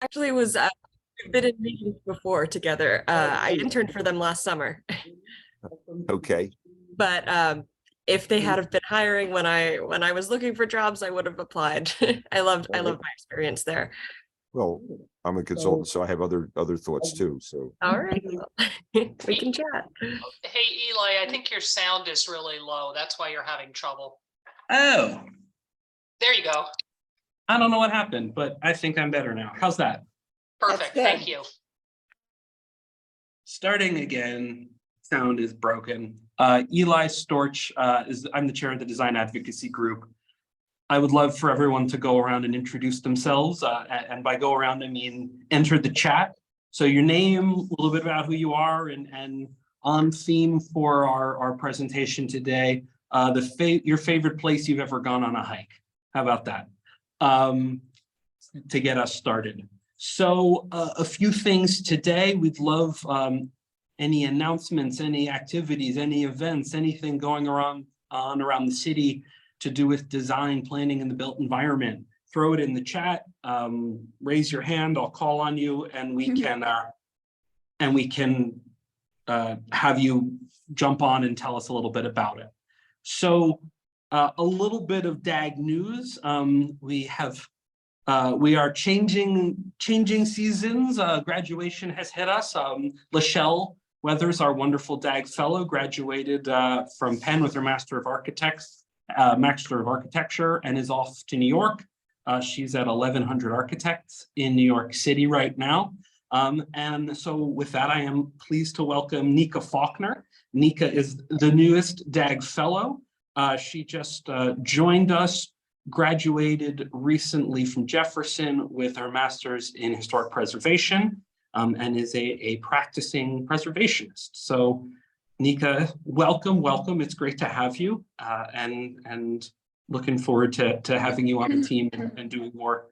Actually, it was we've been in meetings before together. I interned for them last summer, Okay. but if they had have been hiring when I was looking for jobs, I would have applied. I loved my experience there. Well, I'm a consultant, so I have other thoughts too. So All right, we can chat. Hey, Eli, I think your sound is really low. That's why you're having trouble. Oh, There you go. I don't know what happened, but I think I'm better now. How's that? Perfect. Thank you. Starting again, sound is broken. Eli Storch I'm the chair of the design advocacy group. I would love for everyone to go around and introduce themselves. And by go around, I mean enter the chat. So your name, a little bit about who you are, and on theme for our presentation today, your favorite place you've ever gone on a hike. How about that? To get us started. So a few things today. We'd love any announcements, any activities, any events, anything going around the city to do with design, planning, and the built environment. Throw it in the chat. Raise your hand. I'll call on you, and we can have you jump on and tell us a little bit about it. So a little bit of DAG news. We are changing seasons. Graduation has hit us. Lachelle Weathers, our wonderful DAG fellow, graduated from Penn with her Master of Architecture, and is off to New York. She's at 1100 Architects in New York City right now. And so with that, I am pleased to welcome Nika Faulkner. Nika is the newest DAG fellow. She just joined us, graduated recently from Jefferson with her master's in historic preservation, and is a practicing preservationist. So Nika, welcome. It's great to have you, and looking forward to having you on the team and doing more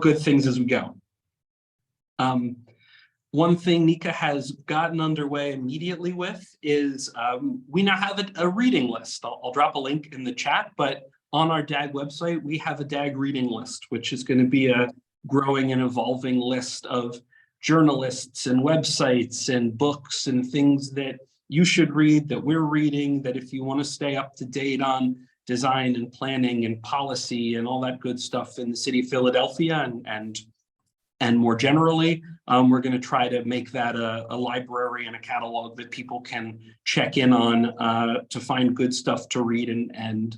good things as we go. One thing Nika has gotten underway immediately with is we now have a reading list. I'll drop a link in the chat, but on our DAG website, we have a DAG reading list, which is going to be a growing and evolving list of journalists and websites and books and things that you should read, that we're reading, that if you want to stay up to date on design and planning and policy and all that good stuff in the city of Philadelphia and more generally, we're going to try to make that a library and a catalog that people can check in on to find good stuff to read and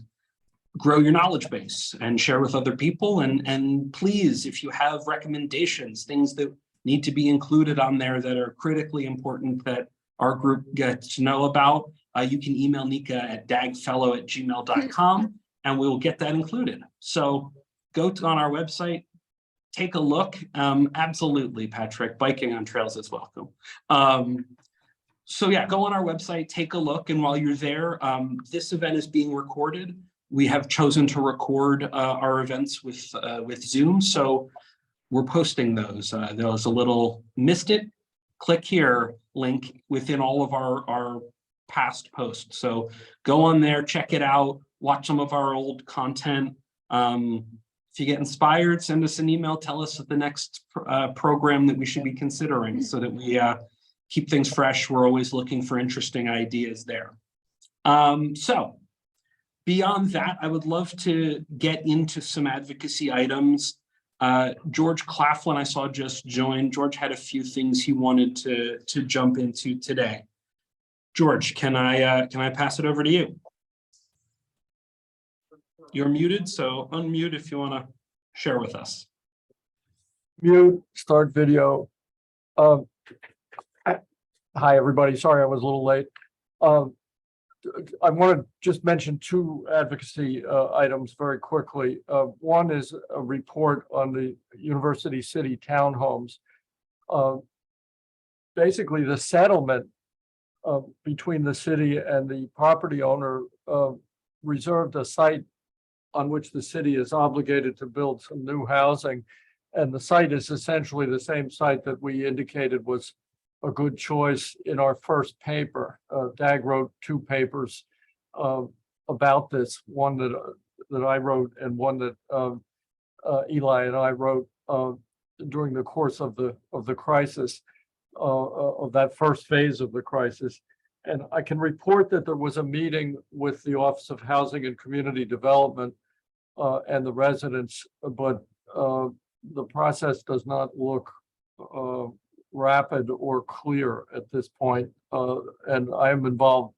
grow your knowledge base and share with other people. And please, if you have recommendations, things that need to be included on there that are critically important that our group gets to know about, you can email Nika at dagfellow@gmail.com and we will get that included. So go on our website, take a look. Absolutely, Patrick, biking on trails is welcome. So yeah, go on our website, take a look. And while you're there, this event is being recorded. We have chosen to record our events with Zoom. So we're posting those. There was a little missed it, click here link within all of our past posts. So go on there, check it out, watch some of our old content. If you get inspired, send us an email, tell us the next program that we should be considering so that we keep things fresh. We're always looking for interesting ideas there. So beyond that, I would love to get into some advocacy items. George Claflin, I saw just joined. George had a few things he wanted to jump into today. George, can I pass it over to you? You're muted, so unmute if you want to share with us. Mute, start video. Hi, everybody. Sorry I was a little late. I want to just mention two advocacy items very quickly. One is a report on the University City townhomes. Basically, the settlement between the city and the property owner reserved a site on which the city is obligated to build some new housing. And the site is essentially the same site that we indicated was a good choice in our first paper. DAG wrote two papers about this, one that I wrote and one that Eli and I wrote. during the course of the crisis, of that first phase of the crisis. And I can report that there was a meeting with the Office of Housing and Community Development and the residents, but the process does not look rapid or clear at this point. And I am involved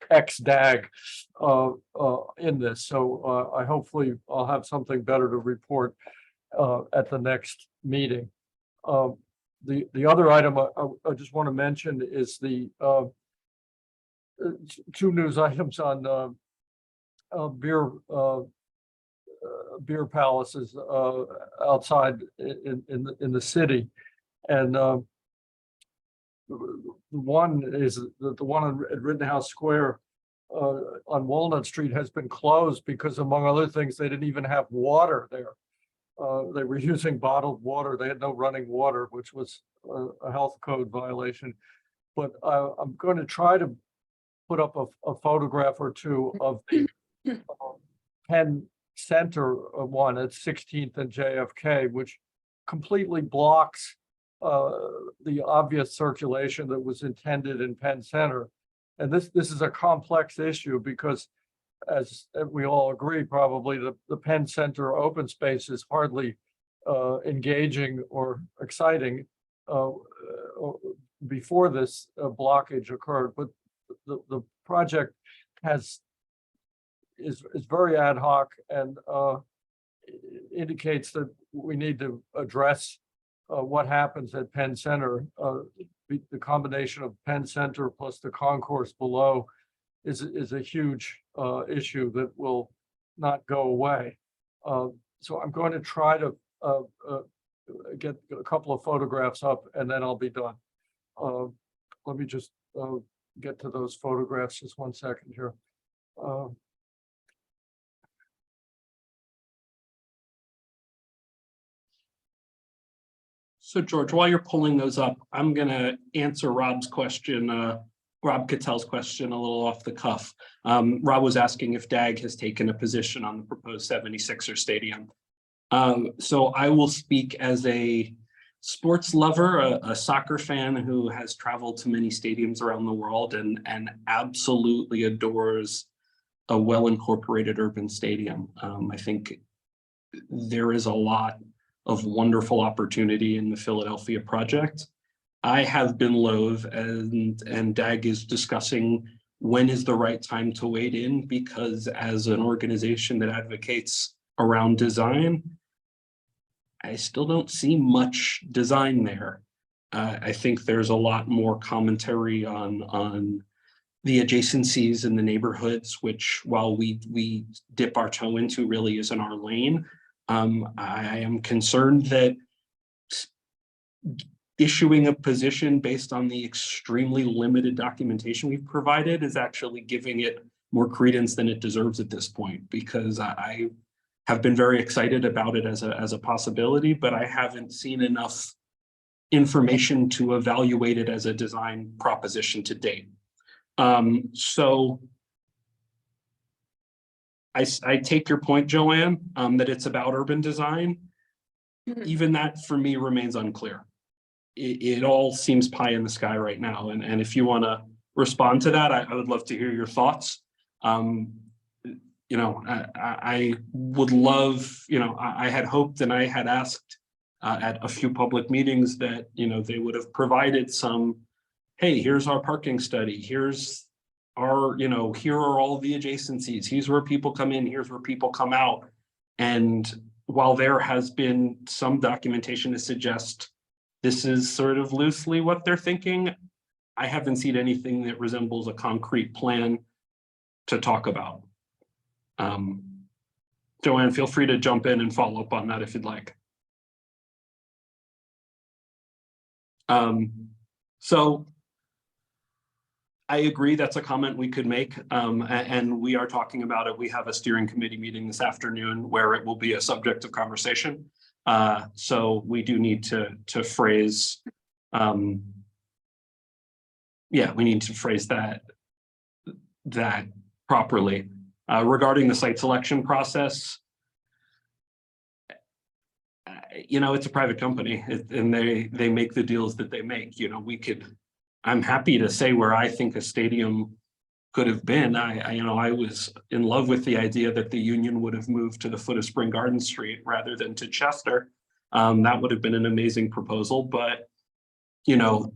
ex-DAG in this. So I hopefully I'll have something better to report at the next meeting. The other item I just want to mention is the two news items on beer palaces outside in the city. And one is the one at Rittenhouse Square on Walnut Street has been closed because, among other things, they didn't even have water there. They were using bottled water. They had no running water, which was a health code violation. But I'm going to try to put up a photograph or two of the Penn Center one at 16th and JFK, which completely blocks the obvious circulation that was intended in Penn Center. And this is a complex issue because, as we all agree, probably the Penn Center open space is hardly engaging or exciting before this blockage occurred. But the project is very ad hoc and indicates that we need to address what happens at Penn Center. The combination of Penn Center plus the concourse below is a huge issue that will not go away. So I'm going to try to get a couple of photographs up and then I'll be done. Let me just get to those photographs just 1 second here. So George, while you're pulling those up, I'm going to answer Rob's question, Rob Cattell's question a little off the cuff. Rob was asking if DAG has taken a position on the proposed 76er stadium. So I will speak as a sports lover, a soccer fan who has traveled to many stadiums around the world and absolutely adores a well-incorporated urban stadium. I think there is a lot of wonderful opportunity in the Philadelphia project. I have been loath, and DAG is discussing when is the right time to wade in, because as an organization that advocates around design, I still don't see much design there. I think there's a lot more commentary on the adjacencies in the neighborhoods, which while we dip our toe into really isn't our lane. I am concerned that issuing a position based on the extremely limited documentation we've provided is actually giving it more credence than it deserves at this point, because I have been very excited about it as a possibility, but I haven't seen enough information to evaluate it as a design proposition to date. So I take your point, Joanne, that it's about urban design. Even that for me remains unclear. It all seems pie in the sky right now. And if you want to respond to that, I would love to hear your thoughts. You know, I would love, you know, I had hoped and I had asked at a few public meetings that, you know, they would have provided some, hey, here's our parking study. Here's our, you know, here are all the adjacencies. Here's where people come in. Here's where people come out. And while there has been some documentation to suggest this is sort of loosely what they're thinking, I haven't seen anything that resembles a concrete plan to talk about. Joanne, feel free to jump in and follow up on that if you'd like. So I agree that's a comment we could make, and we are talking about it. We have a steering committee meeting this afternoon where it will be a subject of conversation. So we do need to phrase, yeah, we need to phrase that properly. Regarding the site selection process, you know, it's a private company and they make the deals that they make. You know, I'm happy to say where I think a stadium could have been. I was in love with the idea that the Union would have moved to the foot of Spring Garden Street rather than to Chester. That would have been an amazing proposal, but you know,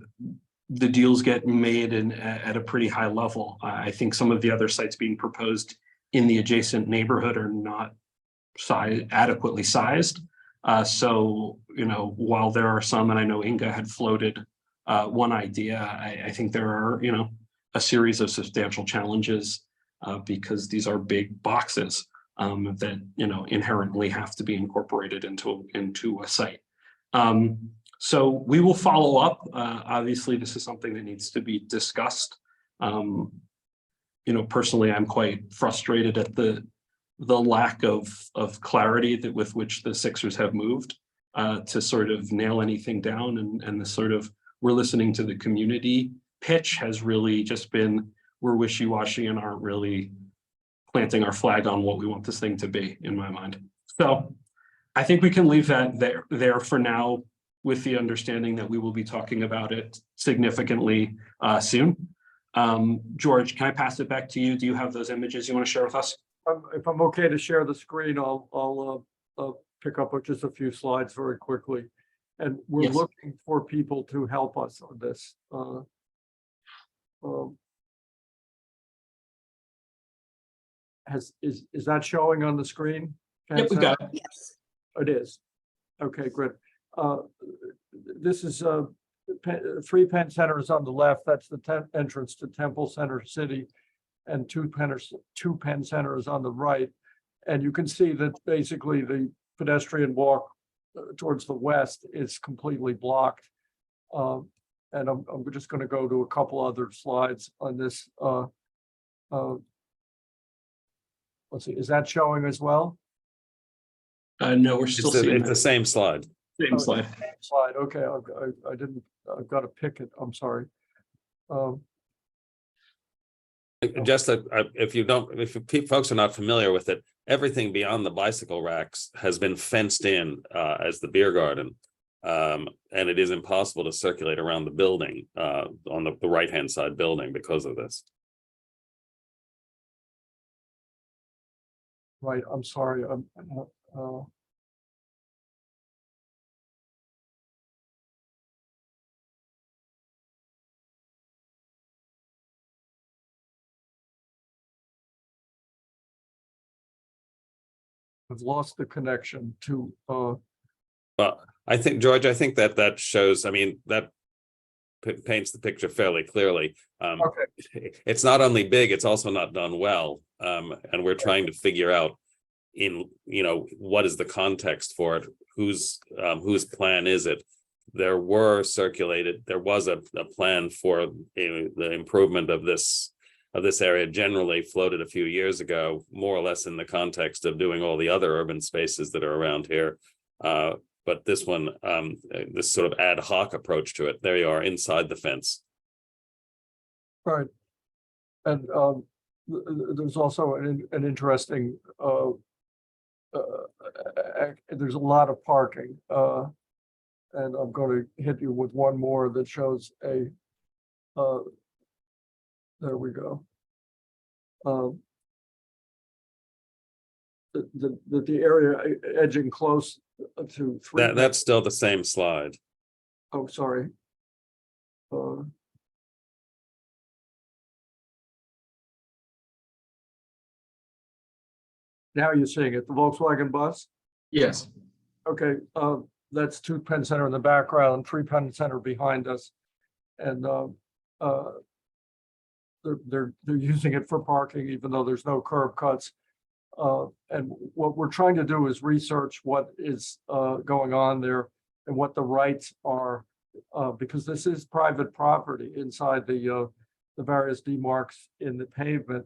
the deals get made at a pretty high level. I think some of the other sites being proposed in the adjacent neighborhood are not adequately sized. So, you know, while there are some, and I know Inga had floated one idea, I think there are, you know, a series of substantial challenges because these are big boxes that, you know, inherently have to be incorporated into a site. So we will follow up. Obviously, this is something that needs to be discussed. You know, personally, I'm quite frustrated at the lack of clarity that with which the Sixers have moved to sort of nail anything down, and the sort of we're listening to the community pitch has really just been we're wishy-washy and aren't really planting our flag on what we want this thing to be, in my mind. So I think we can leave that there for now, with the understanding that we will be talking about it significantly soon. George, can I pass it back to you? Do you have those images you want to share with us? If I'm okay to share the screen, I'll pick up with just a few slides very quickly. And we're Yes. looking for people to help us on this. Is that showing on the screen? Yep, we got it. Yes. It is. Okay, good. This is 3 Penn Centers on the left. That's the entrance to Temple Center City, and 2 Penn Centers on the right. And you can see that basically the pedestrian walk towards the west is completely blocked. And I'm just going to go to a couple other slides on this. Let's see, is that showing as well? No, we're still seeing It's the same slide. same slide. Slide, okay, I didn't, I've got to pick it, I'm sorry. Just if folks are not familiar with it, everything beyond the bicycle racks has been fenced in as the beer garden. And it is impossible to circulate around the building on the right-hand side building because of this. Right, I'm sorry, I've lost the connection to, But I think, George, that shows, I mean, that paints the picture fairly clearly. okay, It's not only big, it's also not done well. And we're trying to figure out what is the context for it? Whose plan is it? There was a plan for the improvement of this area generally floated a few years ago, more or less in the context of doing all the other urban spaces that are around here. But this one, this sort of ad hoc approach to it, there you are inside the fence. right. And there's also an interesting, there's a lot of parking. And I'm going to hit you with one more that shows there we go. The area edging close to 3. That's still the same slide. Oh, sorry. Now you're seeing it, the Volkswagen bus? Yes. Okay, that's 2 Penn Center in the background, 3 Penn Center behind us. And they're using it for parking, even though there's no curb cuts. And what we're trying to do is research what is going on there and what the rights are, because this is private property inside the various demarcs in the pavement.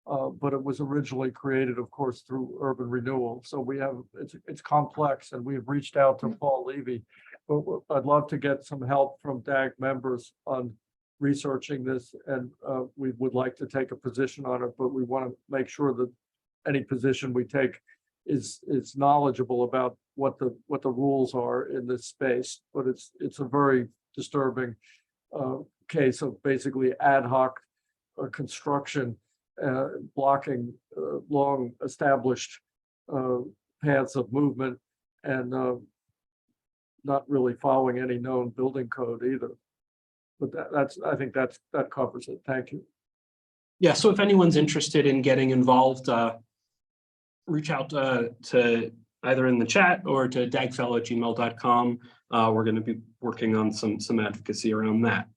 But it was originally created, of course, through urban renewal. So we have, it's complex, and we've reached out to Paul Levy. But I'd love to get some help from DAG members on researching this, and we would like to take a position on it, but we want to make sure that any position we take is knowledgeable about what the rules are in this space, but it's a very disturbing case of basically ad hoc construction blocking long established paths of movement and not really following any known building code either. But I think that covers it. Thank you. Yeah, so if anyone's interested in getting involved, reach out to either in the chat or to dagfellow@gmail.com. We're going to be working on some advocacy around that.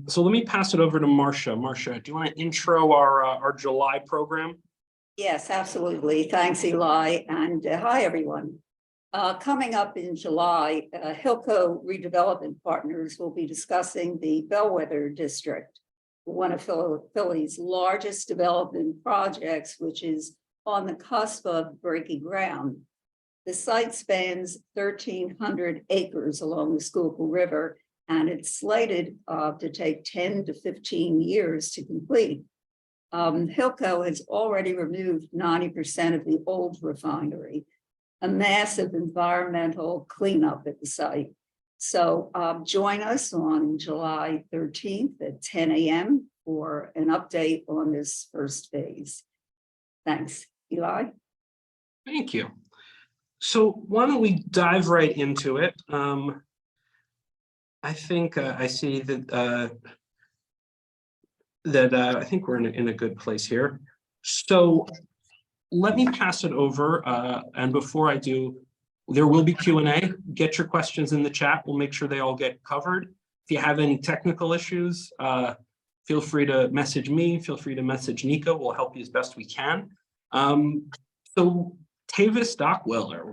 So let me pass it over to Marcia. Marcia, do you want to intro our July program? Yes, absolutely. Thanks, Eli. And hi, everyone. Coming up in July, Hilco Redevelopment Partners will be discussing the Bellwether District, one of Philly's largest development projects, which is on the cusp of breaking ground. The site spans 1,300 acres along the Schuylkill River, and it's slated to take 10 to 15 years to complete. Hilco has already removed 90% of the old refinery, a massive environmental cleanup at the site. So join us on July 13th at 10 a.m. for an update on this first phase. Thanks, Eli. Thank you. So why don't we dive right into it? I think I see that I think we're in a good place here. So let me pass it over. And before I do, there will be Q&A. Get your questions in the chat. We'll make sure they all get covered. If you have any technical issues, feel free to message me. Feel free to message Nico. We'll help you as best we can. So Tavis Dockweiler,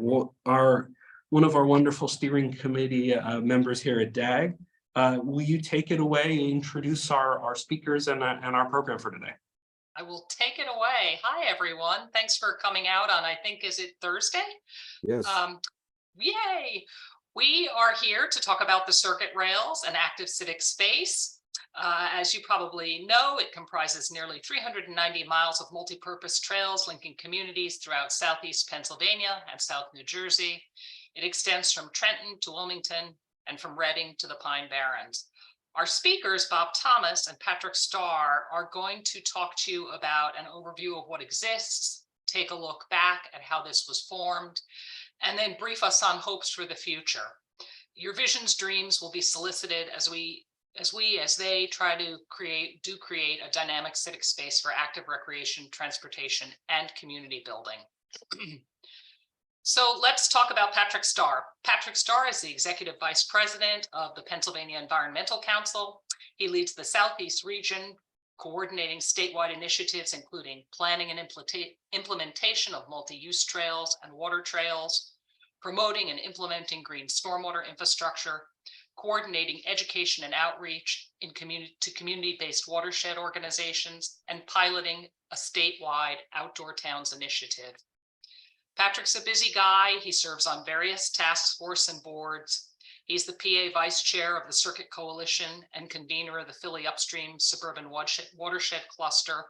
one of our wonderful steering committee members here at DAG. Will you take it away and introduce our speakers and our program for today? I will take it away. Hi, everyone. Thanks for coming out on, I think, is it Thursday? Yes. Yay. We are here to talk about the circuit rails, an active civic space. As you probably know, it comprises nearly 390 miles of multi-purpose trails linking communities throughout Southeast Pennsylvania and South New Jersey. It extends from Trenton to Wilmington and from Reading to the Pine Barrens. Our speakers, Bob Thomas and Patrick Starr, are going to talk to you about an overview of what exists, take a look back at how this was formed, and then brief us on hopes for the future. Your visions, dreams will be solicited as they try to create a dynamic civic space for active recreation, transportation, and community building. So let's talk about Patrick Starr. Patrick Starr is the Executive Vice President of the Pennsylvania Environmental Council. He leads the Southeast region, coordinating statewide initiatives, including planning and implementation of multi-use trails and water trails, promoting and implementing green stormwater infrastructure, coordinating education and outreach to community-based watershed organizations, and piloting a statewide outdoor towns initiative. Patrick's a busy guy. He serves on various task force and boards. He's the PA Vice Chair of the Circuit Coalition and convener of the Philly Upstream Suburban Watershed Cluster.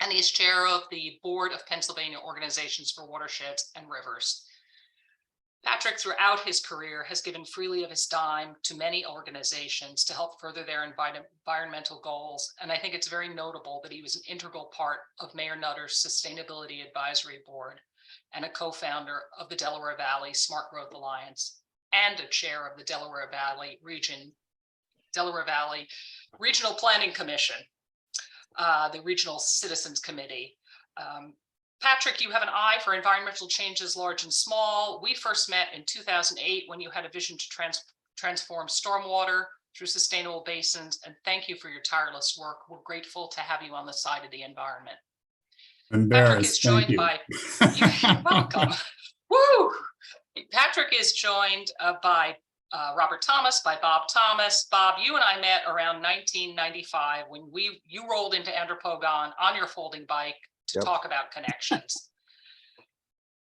And he's chair of the Board of Pennsylvania Organizations for Watersheds and Rivers. Patrick, throughout his career, has given freely of his time to many organizations to help further their environmental goals. And I think it's very notable that he was an integral part of Mayor Nutter's Sustainability Advisory Board and a co-founder of the Delaware Valley Smart Growth Alliance and a chair of the Delaware Valley Regional Planning Commission, the Regional Citizens Committee. Patrick, you have an eye for environmental changes, large and small. We first met in 2008 when you had a vision to transform stormwater through sustainable basins. And thank you for your tireless work. We're grateful to have you on the side of the environment. Patrick is joined by, you're welcome. Woo! Patrick is joined by Robert Thomas, by Bob Thomas. Bob, you and I met around 1995 when you rolled into Andropogon on your folding bike to talk about connections.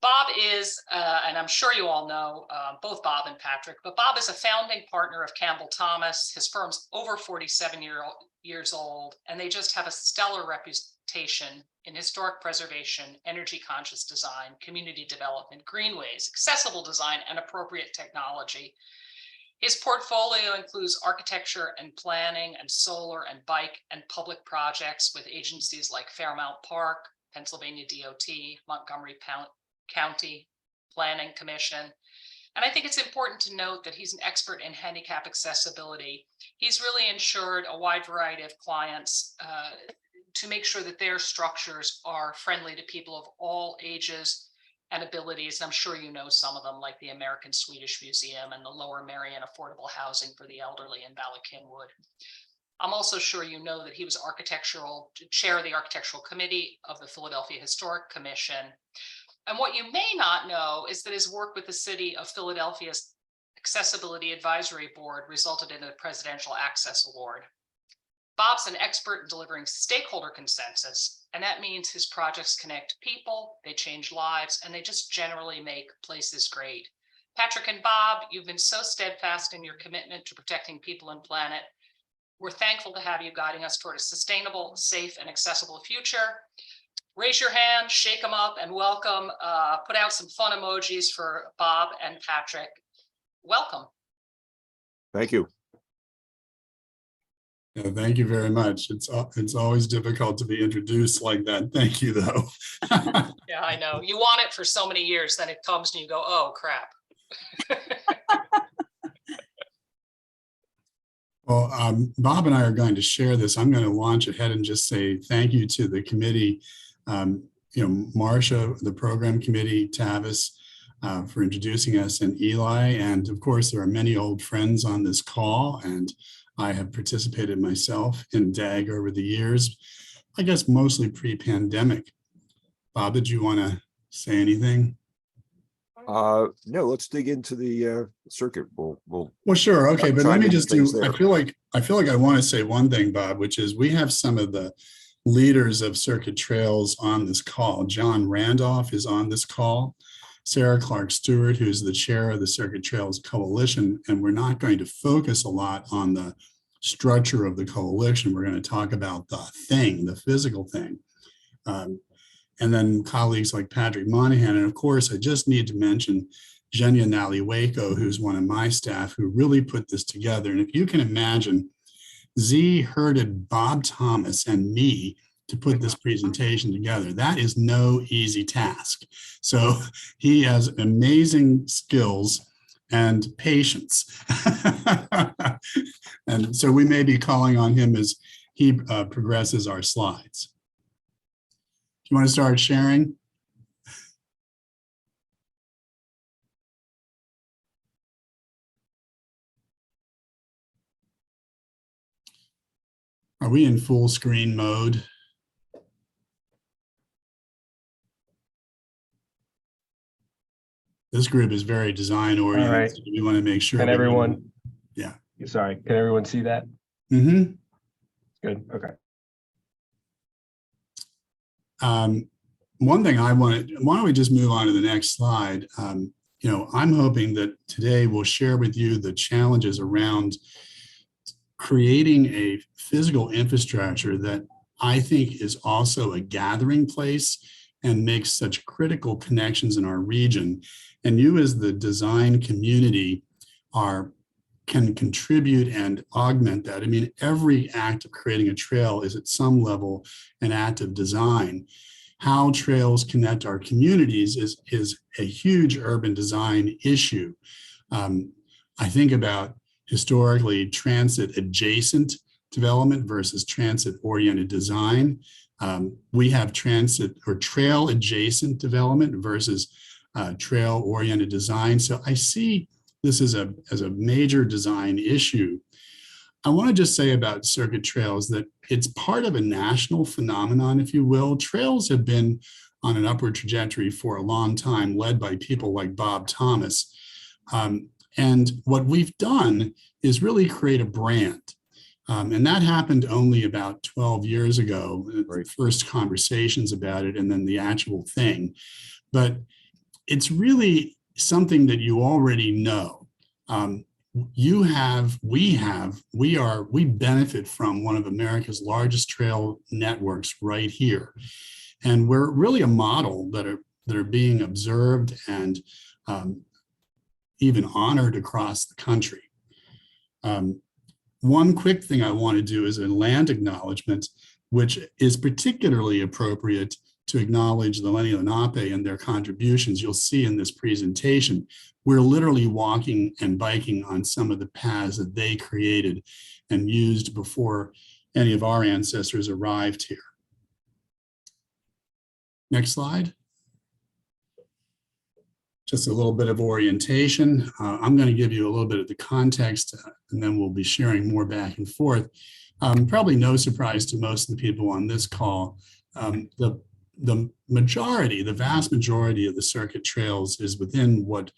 Bob is, and I'm sure you all know both Bob and Patrick, but Bob is a founding partner of Campbell Thomas. His firm's over 47 years old, and they just have a stellar reputation reputation in historic preservation, energy conscious design, community development, greenways, accessible design, and appropriate technology. His portfolio includes architecture and planning and solar and bike and public projects with agencies like Fairmount Park, Pennsylvania DOT, Montgomery County Planning Commission. And I think it's important to note that he's an expert in handicap accessibility. He's really insured a wide variety of clients to make sure that their structures are friendly to people of all ages and abilities. I'm sure you know some of them, like the American Swedish Museum and the Lower Merion Affordable Housing for the Elderly in Bala-Cynwyd. I'm also sure you know that he was chair of the architectural committee of the Philadelphia Historic Commission. And what you may not know is that his work with the City of Philadelphia's Accessibility Advisory Board resulted in a Presidential Access Award. Bob's an expert in delivering stakeholder consensus, and that means his projects connect people, they change lives, and they just generally make places great. Patrick and Bob, you've been so steadfast in your commitment to protecting people and planet. We're thankful to have you guiding us toward a sustainable, safe, and accessible future. Raise your hand, shake them up, and welcome. Put out some fun emojis for Bob and Patrick. Welcome. Thank you. Yeah, thank you very much. It's always difficult to be introduced like that. Thank you, though. Yeah, I know. You want it for so many years, then it comes and you go, oh, crap. Well, Bob and I are going to share this. I'm going to launch ahead and just say thank you to the committee, Marcia, the program committee, Tavis, for introducing us, and Eli. And of course, there are many old friends on this call, and I have participated myself in DAG over the years, I guess mostly pre-pandemic. Bob, did you want to say anything? No, let's dig into the circuit. Well, Sure. Okay, but let me just do, there. I feel like I want to say one thing, Bob, which is we have some of the leaders of circuit trails on this call. John Randolph is on this call. Sarah Clark Stewart, who's the chair of the Circuit Trails Coalition, and we're not going to focus a lot on the structure of the coalition. We're going to talk about the thing, the physical thing. And then colleagues like Patrick Monahan. And of course, I just need to mention Zhenya Naliweko, who's one of my staff, who really put this together. And if you can imagine, Z herded Bob Thomas and me to put this presentation together. That is no easy task. So he has amazing skills and patience. And so we may be calling on him as he progresses our slides. Do you want to start sharing? Are we in full screen mode? This group is very design oriented. All right. So we want to make sure. Can everyone? Yeah. Sorry. Can everyone see that? Mm-hmm. Good. Okay. One thing I wanted, why don't we just move on to the next slide? I'm hoping that today we'll share with you the challenges around creating a physical infrastructure that I think is also a gathering place and makes such critical connections in our region. And you as the design community can contribute and augment that. I mean, every act of creating a trail is at some level an act of design. How trails connect our communities is a huge urban design issue. I think about historically transit adjacent development versus transit oriented design. We have transit or trail adjacent development versus trail oriented design. So I see this as a major design issue. I want to just say about circuit trails that it's part of a national phenomenon, if you will. Trails have been on an upward trajectory for a long time, led by people like Bob Thomas. And what we've done is really create a brand. And that happened only about 12 years ago, Right. The first conversations about it and then the actual thing. But it's really something that you already know. we benefit from one of America's largest trail networks right here. And we're really a model that are being observed and even honored across the country. One quick thing I want to do is a land acknowledgement, which is particularly appropriate to acknowledge the Lenni Lenape and their contributions. You'll see in this presentation, we're literally walking and biking on some of the paths that they created and used before any of our ancestors arrived here. Next slide. Just a little bit of orientation. I'm going to give you a little bit of the context, and then we'll be sharing more back and forth. Probably no surprise to most of the people on this call. The vast majority of the circuit trails is within what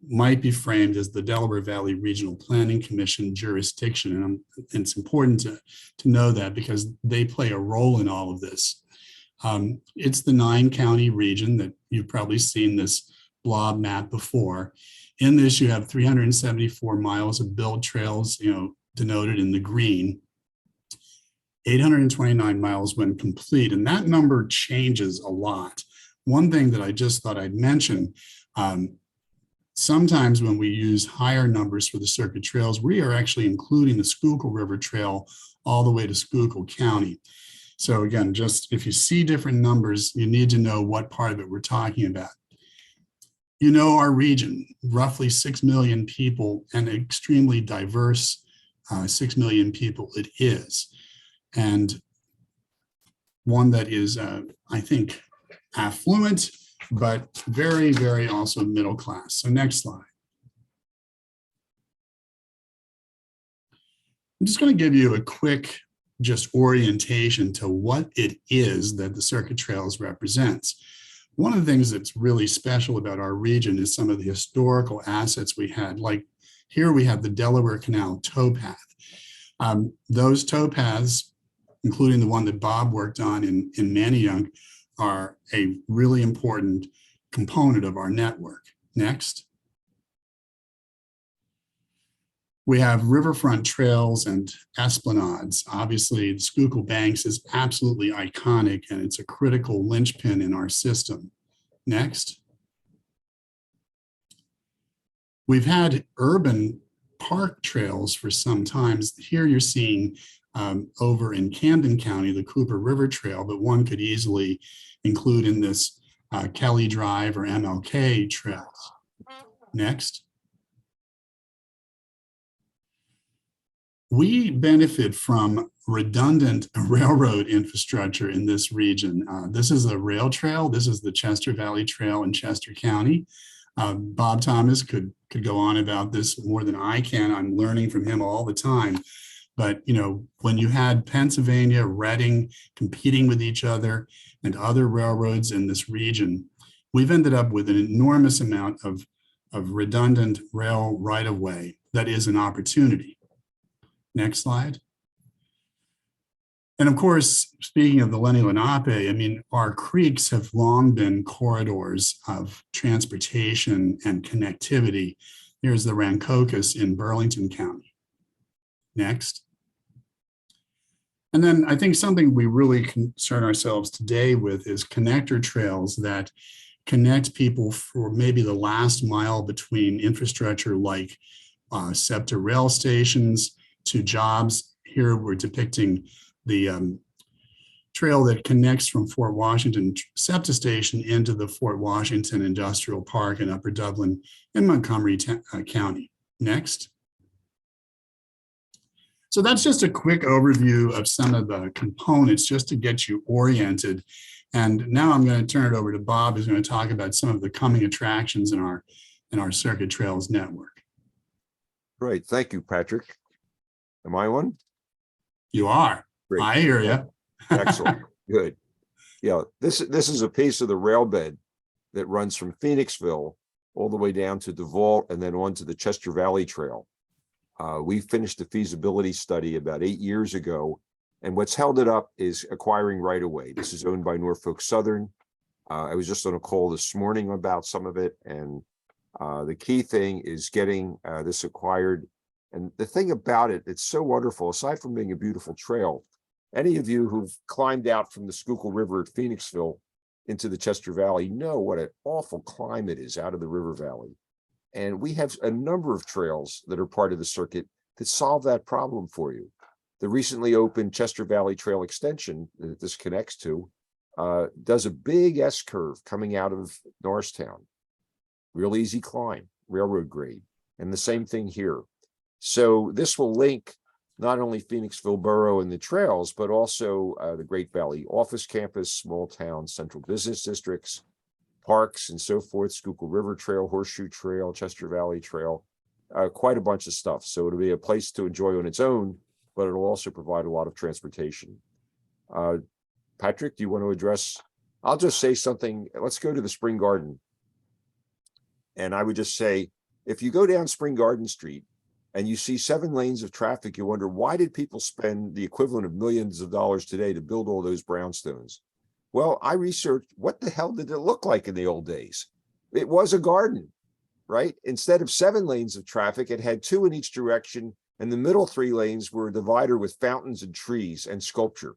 might be framed as the Delaware Valley Regional Planning Commission jurisdiction. And it's important to know that because they play a role in all of this. It's the 9-county region that you've probably seen this blob map before. In this, you have 374 miles of built trails, denoted in the green, 829 miles when complete. And that number changes a lot. One thing that I just thought I'd mention, sometimes when we use higher numbers for the circuit trails, we are actually including the Schuylkill River Trail all the way to Schuylkill County. So again, just if you see different numbers, you need to know what part of it we're talking about. Our region, roughly 6 million people, and extremely diverse 6 million people it is. And one that is, I think, affluent, but very, very also middle class. So next slide. I'm just going to give you a quick just orientation to what it is that the circuit trails represents. One of the things that's really special about our region is some of the historical assets we had. Like here we have the Delaware Canal towpath. Those towpaths, including the one that Bob worked on in Manayunk, are a really important component of our network. Next. We have riverfront trails and esplanades. Obviously, the Schuylkill Banks is absolutely iconic, and it's a critical linchpin in our system. Next. We've had urban park trails for some time. Here you're seeing over in Camden County, the Cooper River Trail, but one could easily include in this Kelly Drive or MLK trails. Next. We benefit from redundant railroad infrastructure in this region. This is a rail trail. This is the Chester Valley Trail in Chester County. Bob Thomas could go on about this more than I can. I'm learning from him all the time. But when you had Pennsylvania, Reading competing with each other and other railroads in this region, we've ended up with an enormous amount of redundant rail right-of-way that is an opportunity. Next slide. And of course, speaking of the Lenni Lenape, our creeks have long been corridors of transportation and connectivity. Here's the Rancocas in Burlington County. Next. And then I think something we really concern ourselves today with is connector trails that connect people for maybe the last mile between infrastructure like SEPTA rail stations to jobs. Here we're depicting the trail that connects from Fort Washington SEPTA station into the Fort Washington Industrial Park in Upper Dublin in Montgomery County. Next. So that's just a quick overview of some of the components just to get you oriented. And now I'm going to turn it over to Bob, who's going to talk about some of the coming attractions in our Circuit Trails network. Great. Thank you, Patrick. Am I one? You are. Great. I hear you. Excellent. Good. Yeah, this is a piece of the rail bed that runs from Phoenixville all the way down to DeVault and then on to the Chester Valley Trail. We finished the feasibility study about 8 years ago, and what's held it up is acquiring right of way. This is owned by Norfolk Southern. I was just on a call this morning about some of it, and the key thing is getting this acquired And the thing about it, it's so wonderful, aside from being a beautiful trail, any of you who've climbed out from the Schuylkill River at Phoenixville into the Chester Valley know what an awful climb it is out of the river valley. And we have a number of trails that are part of the circuit that solve that problem for you. The recently opened Chester Valley Trail Extension that this connects to does a big S-curve coming out of Norristown. Real easy climb, railroad grade. And the same thing here. So this will link not only Phoenixville Borough and the trails, but also the Great Valley Office Campus, small town, central business districts, parks and so forth, Schuylkill River Trail, Horseshoe Trail, Chester Valley Trail, quite a bunch of stuff. So it'll be a place to enjoy on its own, but it'll also provide a lot of transportation. Patrick, do you want to address? I'll just say something. Let's go to the Spring Garden. And I would just say, if you go down Spring Garden Street and you see 7 lanes of traffic, you wonder, why did people spend the equivalent of millions of dollars today to build all those brownstones? Well, I researched, what the hell did it look like in the old days? It was a garden, right? Instead of 7 lanes of traffic, it had 2 in each direction, and the middle 3 lanes were a divider with fountains and trees and sculpture.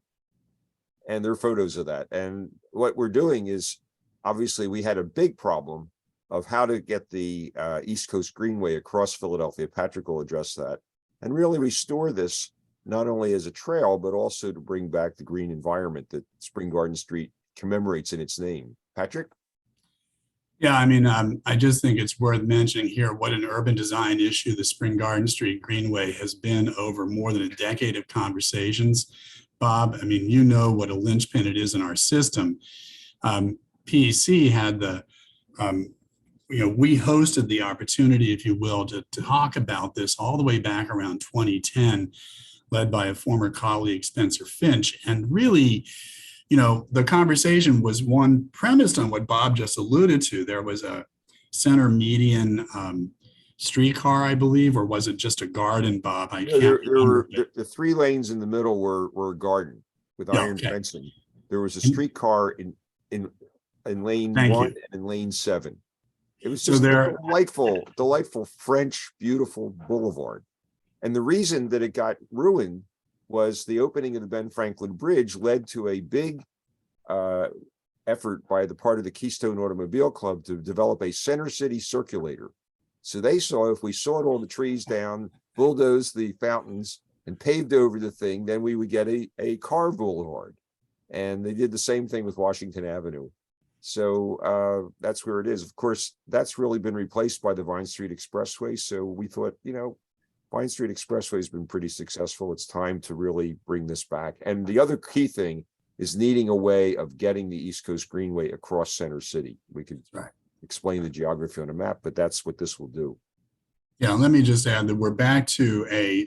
And there are photos of that. And what we're doing is, obviously, we had a big problem of how to get the East Coast Greenway across Philadelphia. Patrick will address that, and really restore this not only as a trail, but also to bring back the green environment that Spring Garden Street commemorates in its name. Patrick? Yeah, I mean, I just think it's worth mentioning here what an urban design issue the Spring Garden Street Greenway has been over more than a decade of conversations. Bob, I mean, you know what a linchpin it is in our system. PEC had the, we hosted the opportunity, if you will, to talk about this all the way back around 2010, led by a former colleague, Spencer Finch. And really, the conversation was one premised on what Bob just alluded to. There was a center median streetcar, I believe, or was it just a garden, Bob? I can't remember. The 3 lanes in the middle were a garden with iron fencing. There was a streetcar in lane 1 and in lane 7. It was just a delightful French, beautiful boulevard. And the reason that it got ruined was the opening of the Ben Franklin Bridge led to a big effort by the part of the Keystone Automobile Club to develop a center city circulator. So they saw, if we sawed all the trees down, bulldozed the fountains, and paved over the thing, then we would get a car boulevard. And they did the same thing with Washington Avenue. So that's where it is. Of course, that's really been replaced by the Vine Street Expressway. So we thought, Vine Street Expressway has been pretty successful. It's time to really bring this back. And the other key thing is needing a way of getting the East Coast Greenway across Center City. We could explain the geography on a map, but that's what this will do. Yeah, let me just add that we're back to a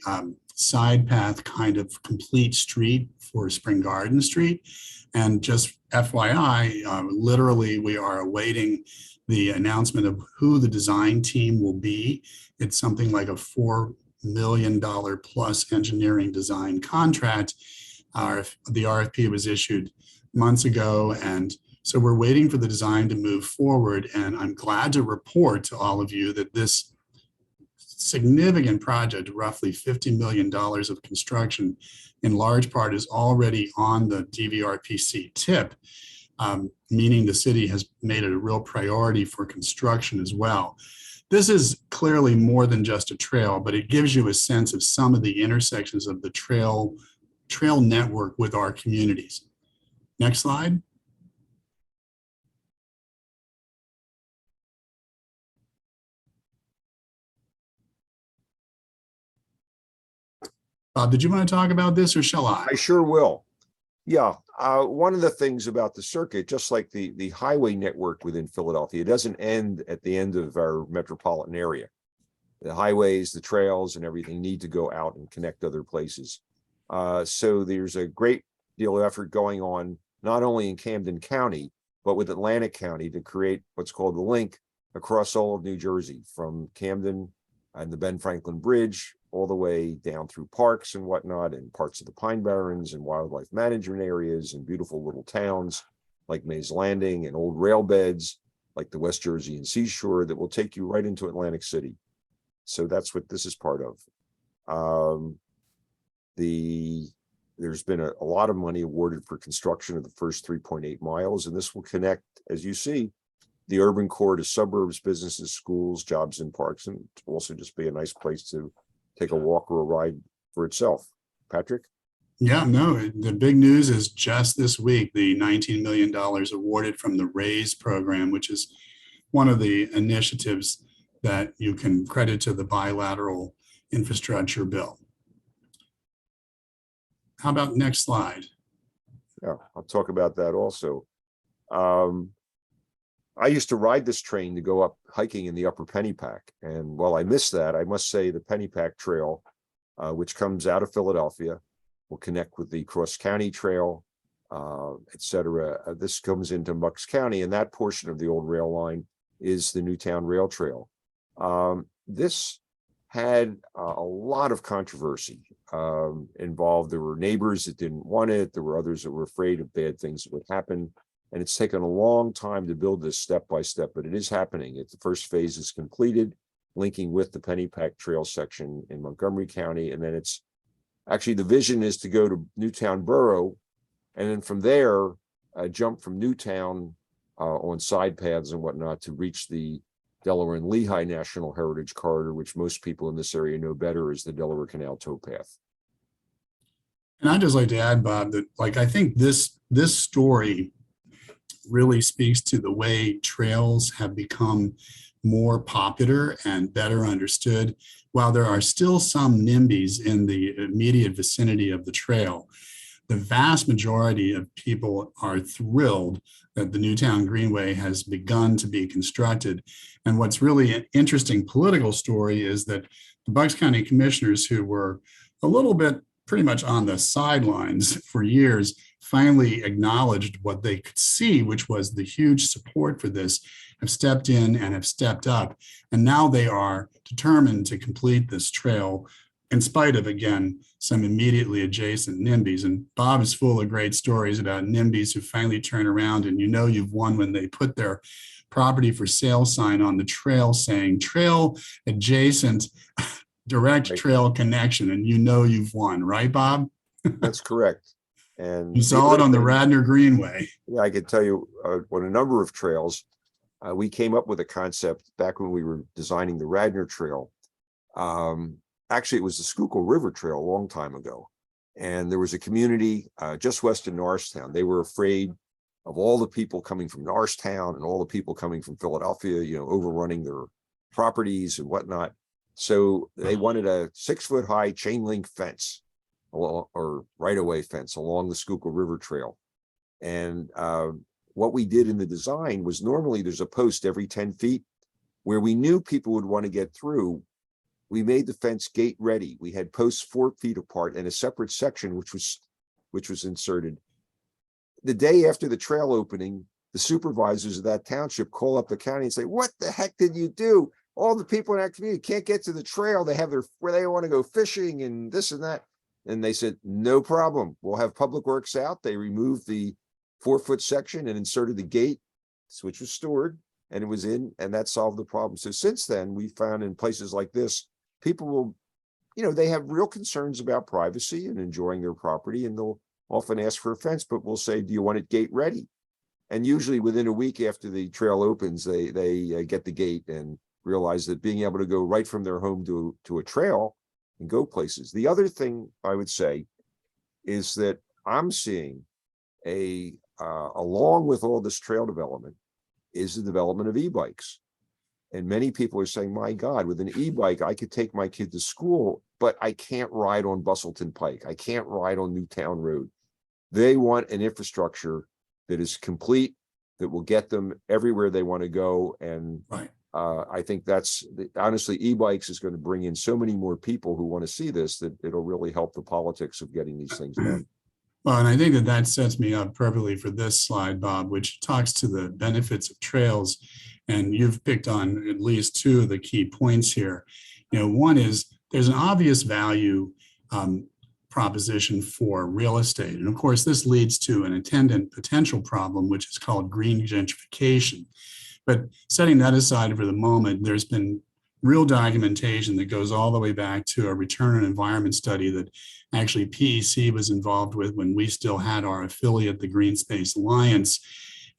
side path kind of complete street for Spring Garden Street. And just FYI, literally we are awaiting the announcement of who the design team will be. It's something like a $4 million plus engineering design contract. The RFP was issued months ago, and so we're waiting for the design to move forward. And I'm glad to report to all of you that this significant project, roughly $50 million of construction, in large part is already on the DVRPC tip, meaning the city has made it a real priority for construction as well. This is clearly more than just a trail, but it gives you a sense of some of the intersections of the trail network with our communities. Next slide. Bob, did you want to talk about this, or shall I? I sure will. Yeah, one of the things about the circuit, just like the highway network within Philadelphia, it doesn't end at the end of our metropolitan area. The highways, the trails, and everything need to go out and connect other places. So there's a great deal of effort going on, not only in Camden County, but with Atlantic County to create what's called the link across all of New Jersey, from Camden and the Ben Franklin Bridge all the way down through parks and whatnot, and parts of the Pine Barrens and wildlife management areas and beautiful little towns like Mays Landing and old rail beds like the West Jersey and Seashore that will take you right into Atlantic City. So that's what this is part of. There's been a lot of money awarded for construction of the first 3.8 miles, and this will connect, as you see, the urban core to suburbs, businesses, schools, jobs, and parks, and also just be a nice place to take a walk or a ride for itself. Patrick? Yeah, no, the big news is just this week, the $19 million awarded from the RAISE program, which is one of the initiatives that you can credit to the bilateral infrastructure bill. How about next slide? Yeah, I'll talk about that also. I used to ride this train to go up hiking in the upper Pennypack. And while I miss that, I must say the Pennypack Trail, which comes out of Philadelphia, will connect with the Cross County Trail, et cetera. This comes into Bucks County, and that portion of the old rail line is the Newtown Rail Trail. This had a lot of controversy involved. There were neighbors that didn't want it. There were others that were afraid of bad things that would happen. And it's taken a long time to build this step by step, but it is happening. The first phase is completed, linking with the Pennypack Trail section in Montgomery County. And then it's actually, the vision is to go to Newtown Borough, and then from there, jump from Newtown on side paths and whatnot to reach the Delaware and Lehigh National Heritage Corridor, which most people in this area know better as the Delaware Canal Towpath. And I'd just like to add, Bob, that I think this story really speaks to the way trails have become more popular and better understood. While there are still some NIMBYs in the immediate vicinity of the trail, the vast majority of people are thrilled that the Newtown Greenway has begun to be constructed. And what's really an interesting political story is that the Bucks County commissioners, who were a little bit pretty much on the sidelines for years, finally acknowledged what they could see, which was the huge support for this, have stepped in and have stepped up. And now they are determined to complete this trail in spite of, again, some immediately adjacent NIMBYs. And Bob is full of great stories about NIMBYs who finally turn around, and you know you've won when they put their property for sale sign on the trail saying trail adjacent direct trail connection, and you know you've won, right, Bob? That's correct. And you saw it on the Radnor Greenway. Yeah, I can tell you on a number of trails, we came up with a concept back when we were designing the Radnor Trail. Actually, it was the Schuylkill River Trail a long time ago. And there was a community just west of Norristown. They were afraid of all the people coming from Norristown and all the people coming from Philadelphia, overrunning their properties and whatnot. So they wanted a 6-foot high chain link fence or right-of-way fence along the Schuylkill River Trail. And what we did in the design was, normally there's a post every 10 feet where we knew people would want to get through. We made the fence gate ready. We had posts 4 feet apart and a separate section which was inserted. The day after the trail opening, the supervisors of that township call up the county and say, "What the heck did you do? All the people in that community can't get to the trail. They have where they want to go fishing and this and that." And they said, "No problem. We'll have Public Works out." They removed the 4-foot section and inserted the gate, which was stored, and it was in, and that solved the problem. So since then, we found in places like this, people will, they have real concerns about privacy and enjoying their property, and they'll often ask for a fence, but we'll say, "Do you want it gate ready?" And usually within a week after the trail opens, they get the gate and realize that being able to go right from their home to a trail and go places. The other thing I would say is that I'm seeing along with all this trail development is the development of e-bikes. And many people are saying, "My God, with an e-bike, I could take my kid to school, but I can't ride on Bustleton Pike. I can't ride on Newtown Road." They want an infrastructure that is complete, that will get them everywhere they want to go. And right. I think honestly, e-bikes is going to bring in so many more people who want to see this, that it'll really help the politics of getting these things done. Well, and I think that sets me up perfectly for this slide, Bob, which talks to the benefits of trails. And you've picked on at least two of the key points here. One is there's an obvious value proposition for real estate. And of course, this leads to an attendant potential problem, which is called green gentrification. But setting that aside for the moment, there's been real documentation that goes all the way back to a return on environment study that actually PEC was involved with when we still had our affiliate, the Green Space Alliance,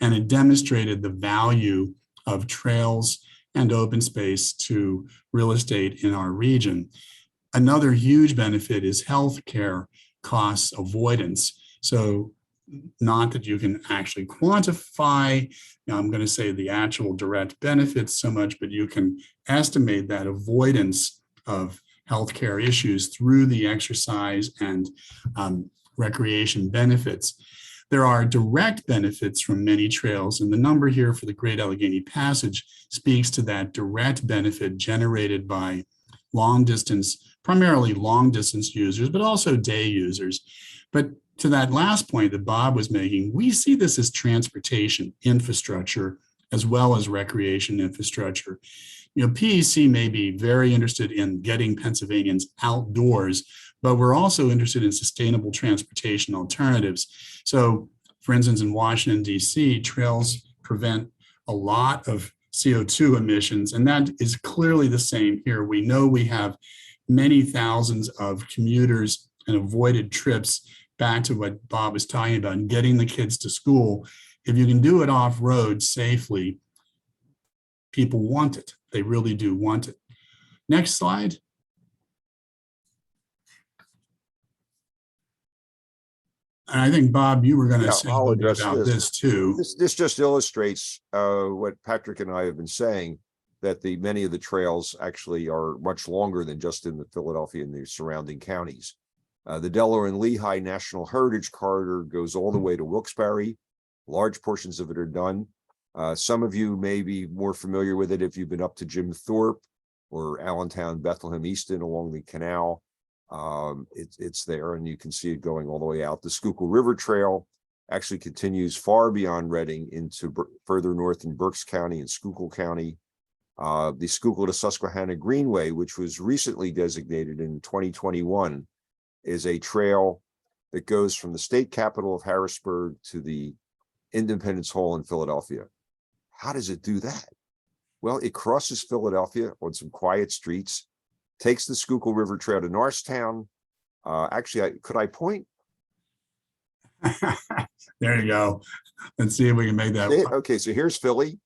and it demonstrated the value of trails and open space to real estate in our region. Another huge benefit is healthcare costs avoidance. So not that you can actually quantify, I'm going to say the actual direct benefits so much, but you can estimate that avoidance of healthcare issues through the exercise and recreation benefits. There are direct benefits from many trails, and the number here for the Great Allegheny Passage speaks to that direct benefit generated by long distance, primarily long distance users, but also day users. But to that last point that Bob was making, we see this as transportation infrastructure as well as recreation infrastructure. You know, PEC may be very interested in getting Pennsylvanians outdoors, but we're also interested in sustainable transportation alternatives. So, for instance, in Washington, D.C., trails prevent a lot of CO2 emissions, and that is clearly the same here. We know we have many thousands of commuters and avoided trips, back to what Bob was talking about, and getting the kids to school. If you can do it off-road safely, people want it. They really do want it. Next slide. And I think, Bob, you were going to say I'll a bit address about this too. This just illustrates what Patrick and I have been saying, that many of the trails actually are much longer than just in the Philadelphia and the surrounding counties. The Delaware and Lehigh National Heritage Corridor goes all the way to Wilkes-Barre. Large portions of it are done. Some of you may be more familiar with it if you've been up to Jim Thorpe or Allentown, Bethlehem, Easton along the canal. It's there, and you can see it going all the way out. The Schuylkill River Trail actually continues far beyond Reading into further north in Berks County and Schuylkill County. The Schuylkill to Susquehanna Greenway, which was recently designated in 2021, is a trail that goes from the state capital of Harrisburg to the Independence Hall in Philadelphia. How does it do that? Well, it crosses Philadelphia on some quiet streets, takes the Schuylkill River Trail to Norristown. Actually, could I point? There you go. Let's see if we can make that work. Okay, so here's Philly,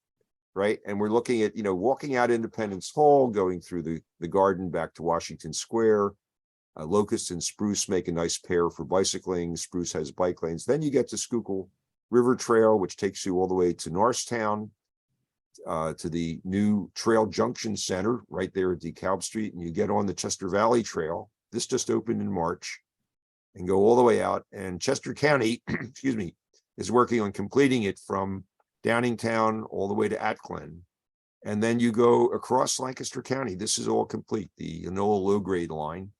right? And we're looking at, walking out Independence Hall, going through the garden back to Washington Square. Locust and Spruce make a nice pair for bicycling. Spruce has bike lanes. Then you get to Schuylkill River Trail, which takes you all the way to Norristown, to the new Trail Junction Center right there at DeKalb Street, and you get on the Chester Valley Trail. This just opened in March, and go all the way out. And Chester County, excuse me, is working on completing it from Downingtown all the way to Atglen. And then you go across Lancaster County. This is all complete. The Enola low grade line.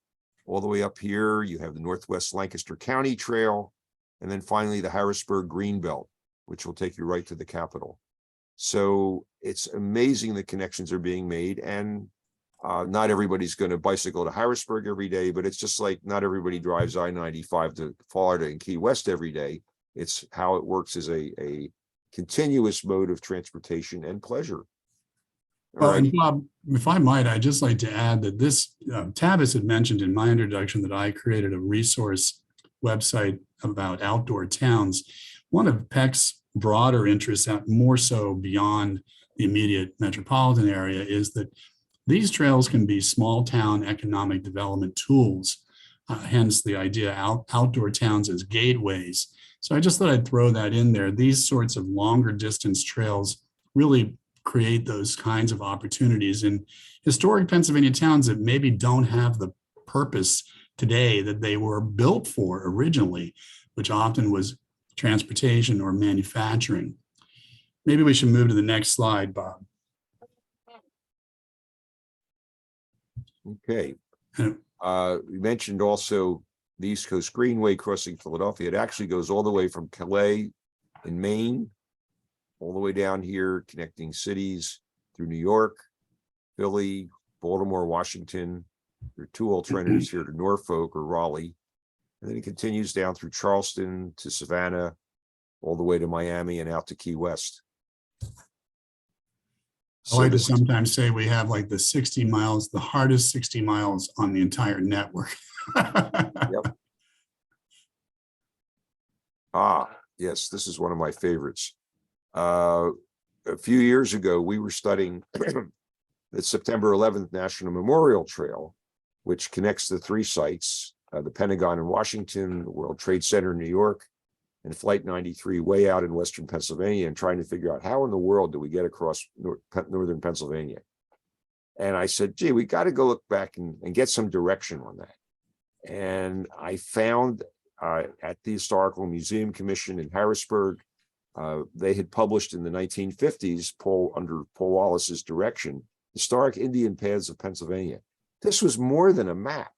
All the way up here, you have the Northwest Lancaster County Trail, and then finally the Harrisburg Greenbelt, which will take you right to the Capitol. So it's amazing the connections are being made, and not everybody's going to bicycle to Harrisburg every day, but it's just like not everybody drives I-95 to Florida and Key West every day. It's how it works as a continuous mode of transportation and pleasure. Well, and Bob, if I might, I'd just like to add that this, Tavis had mentioned in my introduction that I created a resource website about outdoor towns. One of PEC's broader interests, out more so beyond the immediate metropolitan area, is that these trails can be small town economic development tools, hence the idea outdoor towns as gateways. So I just thought I'd throw that in there. These sorts of longer distance trails really create those kinds of opportunities in historic Pennsylvania towns that maybe don't have the purpose today that they were built for originally, which often was transportation or manufacturing. Maybe we should move to the next slide, Bob. Okay. We mentioned also the East Coast Greenway crossing Philadelphia. It actually goes all the way from Calais in Maine, all the way down here, connecting cities through New York, Philly, Baltimore, Washington. There are two alternatives here to Norfolk or Raleigh. And then it continues down through Charleston to Savannah, all the way to Miami and out to Key West. I like to this- sometimes say we have like the 60 miles, the hardest 60 miles on the entire network. Yes, this is one of my favorites. A few years ago, we were studying the September 11th National Memorial Trail, which connects the three sites, the Pentagon in Washington, the World Trade Center in New York, and Flight 93 way out in Western Pennsylvania, and trying to figure out how in the world do we get across Northern Pennsylvania. And I said, gee, we got to go look back and get some direction on that. And I found at the Historical Museum Commission in Harrisburg, they had published in the 1950s, under Paul Wallace's direction, Historic Indian Paths of Pennsylvania. This was more than a map.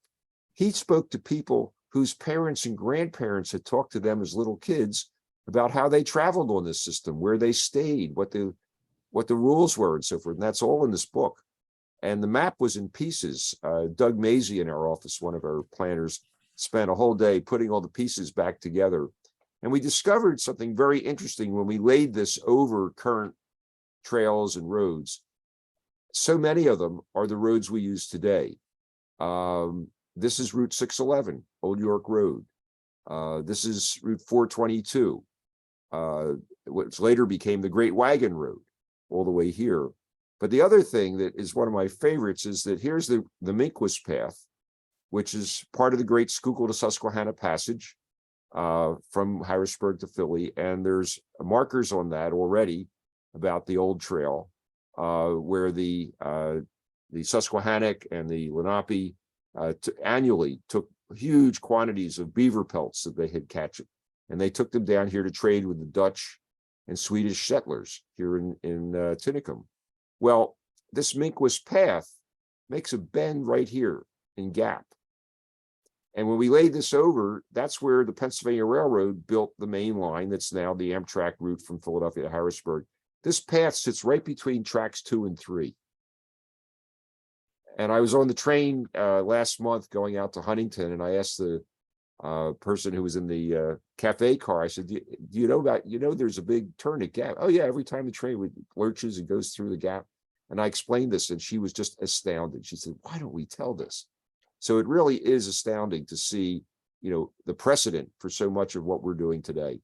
He spoke to people whose parents and grandparents had talked to them as little kids about how they traveled on this system, where they stayed, what the rules were, and so forth. And that's all in this book. And the map was in pieces. Doug Mazie in our office, one of our planners, spent a whole day putting all the pieces back together. And we discovered something very interesting when we laid this over current trails and roads. So many of them are the roads we use today. This is Route 611, Old York Road. This is Route 422, which later became the Great Wagon Road, all the way here. But the other thing that is one of my favorites is that here's the Minquist Path, which is part of the Great Schuylkill to Susquehanna Passage from Harrisburg to Philly. And there's markers on that already about the old trail where the Susquehannock and the Lenape annually took huge quantities of beaver pelts that they had catch, and they took them down here to trade with the Dutch and Swedish settlers here in Tinicum. Well, this Minquist Path makes a bend right here in Gap. And when we laid this over, that's where the Pennsylvania Railroad built the main line that's now the Amtrak route from Philadelphia to Harrisburg. This path sits right between tracks 2 and 3. And I was on the train last month going out to Huntington, and I asked the person who was in the cafe car, I said, do you know there's a big turn at Gap? Oh yeah, every time the train lurches and goes through the Gap. And I explained this, and she was just astounded. She said, why don't we tell this? So it really is astounding to see, the precedent for so much of what we're doing today.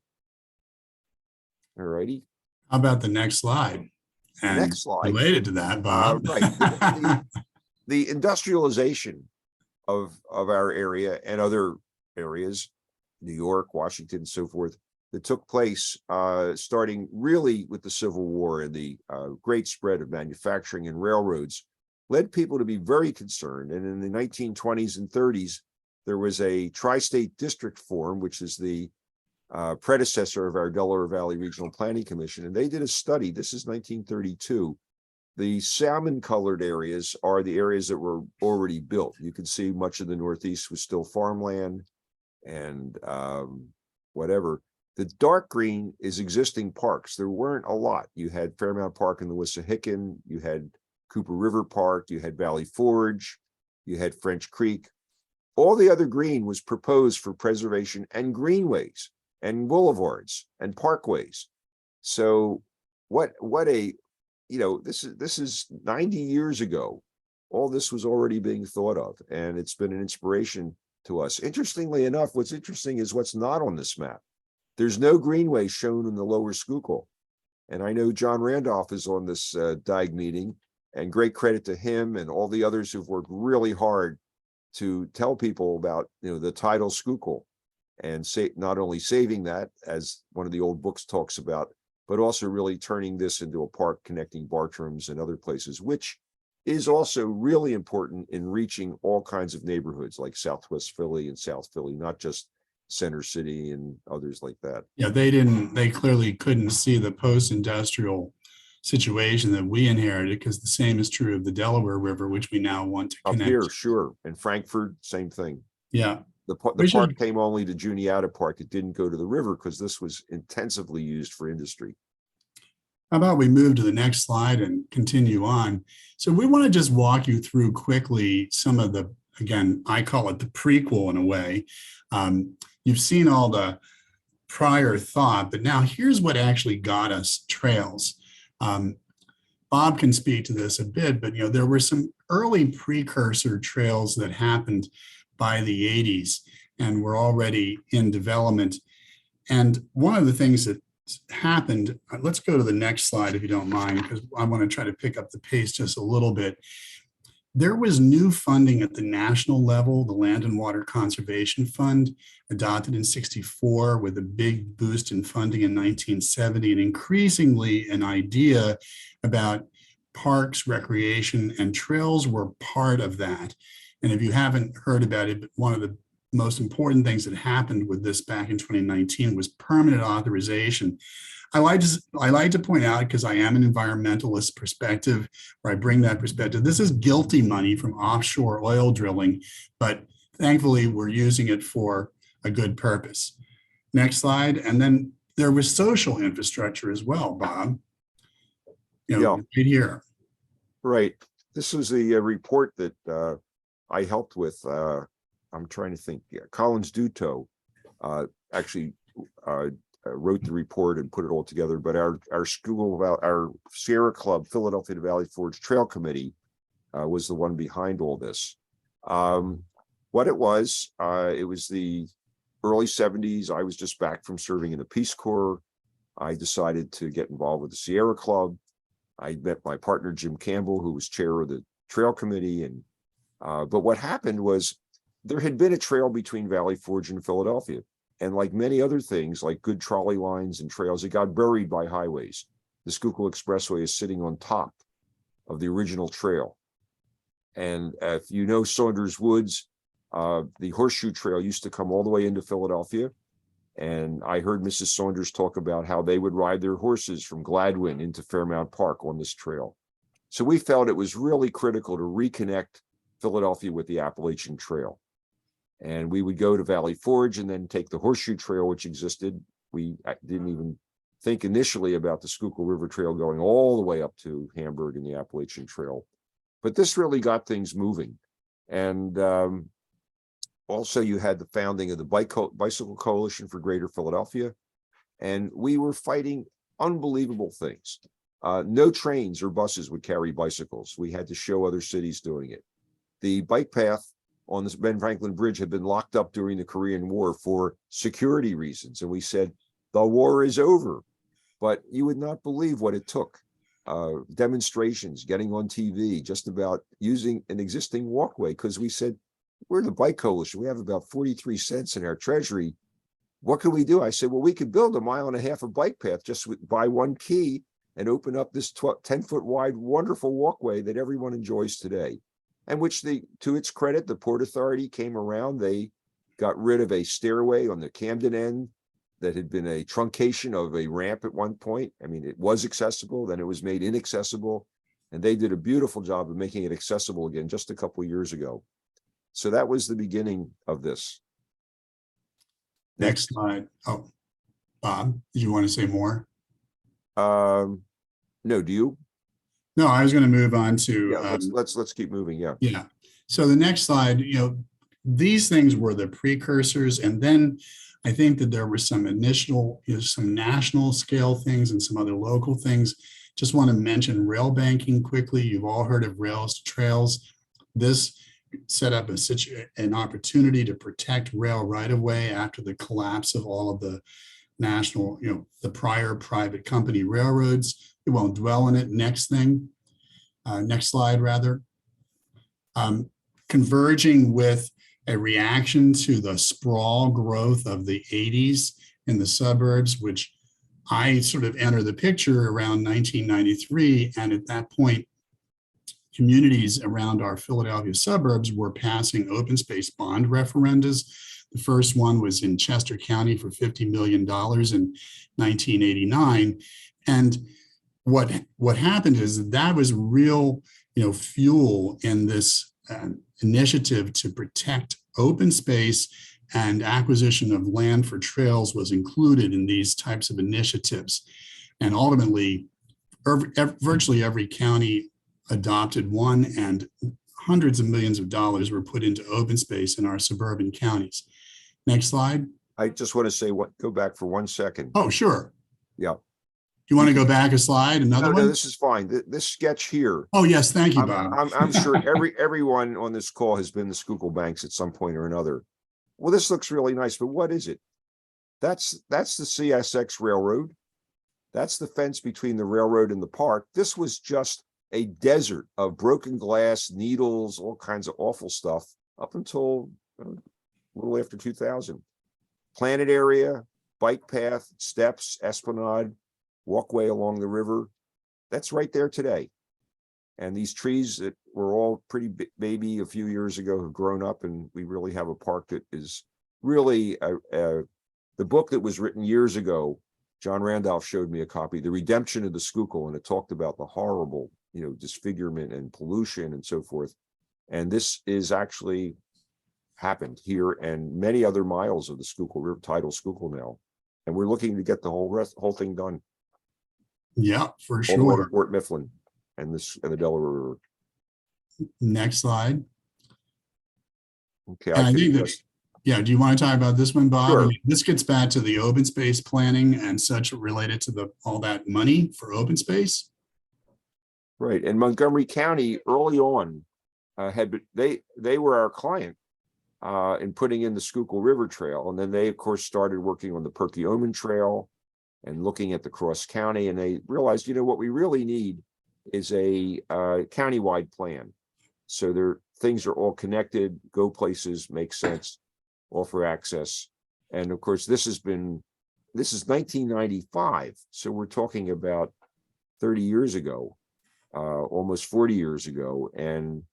All righty. How about the next slide? And next slide. Related to that, Bob. Right. The industrialization of our area and other areas, New York, Washington, and so forth, that took place starting really with the Civil War and the great spread of manufacturing and railroads, led people to be very concerned. And in the 1920s and 30s, there was a tri-state district form, which is the predecessor of our Delaware Valley Regional Planning Commission. And they did a study, this is 1932. The salmon-colored areas are the areas that were already built. You can see much of the Northeast was still farmland and whatever. The dark green is existing parks. There weren't a lot. You had Fairmount Park in the Wissahickon, you had Cooper River Park, you had Valley Forge, you had French Creek. All the other green was proposed for preservation and greenways and boulevards and parkways. So what a, this is 90 years ago. All this was already being thought of, and it's been an inspiration to us. Interestingly enough, what's interesting is what's not on this map. There's no greenway shown in the lower Schuylkill. And I know John Randolph is on this DAG meeting, and great credit to him and all the others who've worked really hard to tell people about, the tidal Schuylkill, and not only saving that, as one of the old books talks about, but also really turning this into a park connecting Bartram's and other places, which is also really important in reaching all kinds of neighborhoods like Southwest Philly and South Philly, not just Center City and others like that. Yeah, they clearly couldn't see the post-industrial situation that we inherited, because the same is true of the Delaware River, which we now want to connect. Up here, sure. And Frankfurt, same thing. Yeah. The park came only to Juniata Park. It didn't go to the river because this was intensively used for industry. How about we move to the next slide and continue on? So we want to just walk you through quickly some of the, again, I call it the prequel in a way. You've seen all the prior thought, but now here's what actually got us trails. Bob can speak to this a bit, but there were some early precursor trails that happened by the 80s and were already in development. And one of the things that happened, let's go to the next slide if you don't mind, because I want to try to pick up the pace just a little bit. There was new funding at the national level, the Land and Water Conservation Fund, adopted in '64 with a big boost in funding in 1970, and increasingly an idea about parks, recreation, and trails were part of that. And if you haven't heard about it, one of the most important things that happened with this back in 2019 was permanent authorization. I like to point out, because I am an environmentalist perspective, where I bring that perspective. This is guilty money from offshore oil drilling, but thankfully we're using it for a good purpose. Next slide. And then there was social infrastructure as well, Bob. Right here. Right. This was a report that I helped with. I'm trying to think. Yeah, Collins Duto actually wrote the report and put it all together. But our school, our Sierra Club, Philadelphia to Valley Forge Trail Committee, was the one behind all this. What it was the early 70s. I was just back from serving in the Peace Corps. I decided to get involved with the Sierra Club. I met my partner, Jim Campbell, who was chair of the trail committee. And but what happened was there had been a trail between Valley Forge and Philadelphia. And like many other things, like good trolley lines and trails, it got buried by highways. The Schuylkill Expressway is sitting on top of the original trail. And if you know Saunders Woods, the Horseshoe Trail used to come all the way into Philadelphia. And I heard Mrs. Saunders talk about how they would ride their horses from Gladwin into Fairmount Park on this trail. So we felt it was really critical to reconnect Philadelphia with the Appalachian Trail. And we would go to Valley Forge and then take the Horseshoe Trail, which existed. We didn't even think initially about the Schuylkill River Trail going all the way up to Hamburg and the Appalachian Trail. But this really got things moving. And also you had the founding of the Bicycle Coalition for Greater Philadelphia. And we were fighting unbelievable things. No trains or buses would carry bicycles. We had to show other cities doing it. The bike path on the Ben Franklin Bridge had been locked up during the Korean War for security reasons. And we said, the war is over. But you would not believe what it took. Demonstrations, getting on TV, just about using an existing walkway, because we said, we're the Bike Coalition. We have about 43 cents in our treasury. What can we do? I said, well, we could build 1.5 miles of bike path, just buy one key and open up this 10-foot wide, wonderful walkway that everyone enjoys today. And which, to its credit, the Port Authority came around. They got rid of a stairway on the Camden end that had been a truncation of a ramp at one point. I mean, it was accessible, then it was made inaccessible. And they did a beautiful job of making it accessible again just a couple of years ago. So that was the beginning of this. Next slide. Oh, Bob, did you want to say more? No, do you? No, I was going to move on to. Yeah, let's keep moving. Yeah. Yeah. So the next slide, these things were the precursors, and then I think that there were some initial, some national scale things and some other local things. Just want to mention rail banking quickly. You've all heard of rails to trails. This set up an opportunity to protect rail right-of-way after the collapse of all of the national, the prior private company railroads. We won't dwell on it. Next thing, next slide rather. Converging with a reaction to the sprawl growth of the 80s in the suburbs, which I sort of entered the picture around 1993. And at that point, communities around our Philadelphia suburbs were passing open space bond referendums. The first one was in Chester County for $50 million in 1989. And what happened is that was real, fuel in this initiative to protect open space, and acquisition of land for trails was included in these types of initiatives. And ultimately, virtually every county adopted one, and hundreds of millions of dollars were put into open space in our suburban counties. Next slide. I just want to say go back for 1 second. Oh, sure. Yeah. You want to go back a slide, another No, one? this is fine. This sketch here, Oh, yes, thank you, Bob. I'm sure everyone on this call has been to Schuylkill Banks at some point or another. Well, this looks really nice, but what is it? That's the CSX Railroad. That's the fence between the railroad and the park. This was just a desert of broken glass, needles, all kinds of awful stuff up until a little after 2000. Planted area, bike path, steps, esplanade, walkway along the river. That's right there today. And these trees that were all pretty baby a few years ago have grown up, and we really have a park that is really the book that was written years ago. John Randolph showed me a copy, The Redemption of the Schuylkill, and it talked about the horrible, disfigurement and pollution and so forth. And this is actually happened here and many other miles of the Schuylkill River, tidal Schuylkill now. And we're looking to get the whole thing done. Yeah, for All the way to sure. Fort Mifflin and the Delaware River. Next slide. Okay, And I could think that, just- yeah, do you want to talk about this one, Bob? Sure. I mean, this gets back to the open space planning and such related to all that money for open space. Right, and Montgomery County early on they were our client in putting in the Schuylkill River Trail, and then they of course started working on the Perkiomen Trail and looking at the cross county, and they realized, what we really need is a countywide plan. So things are all connected, go places, make sense, offer access. And of course, this is 1995. So we're talking about 30 years ago, almost 40 years ago. And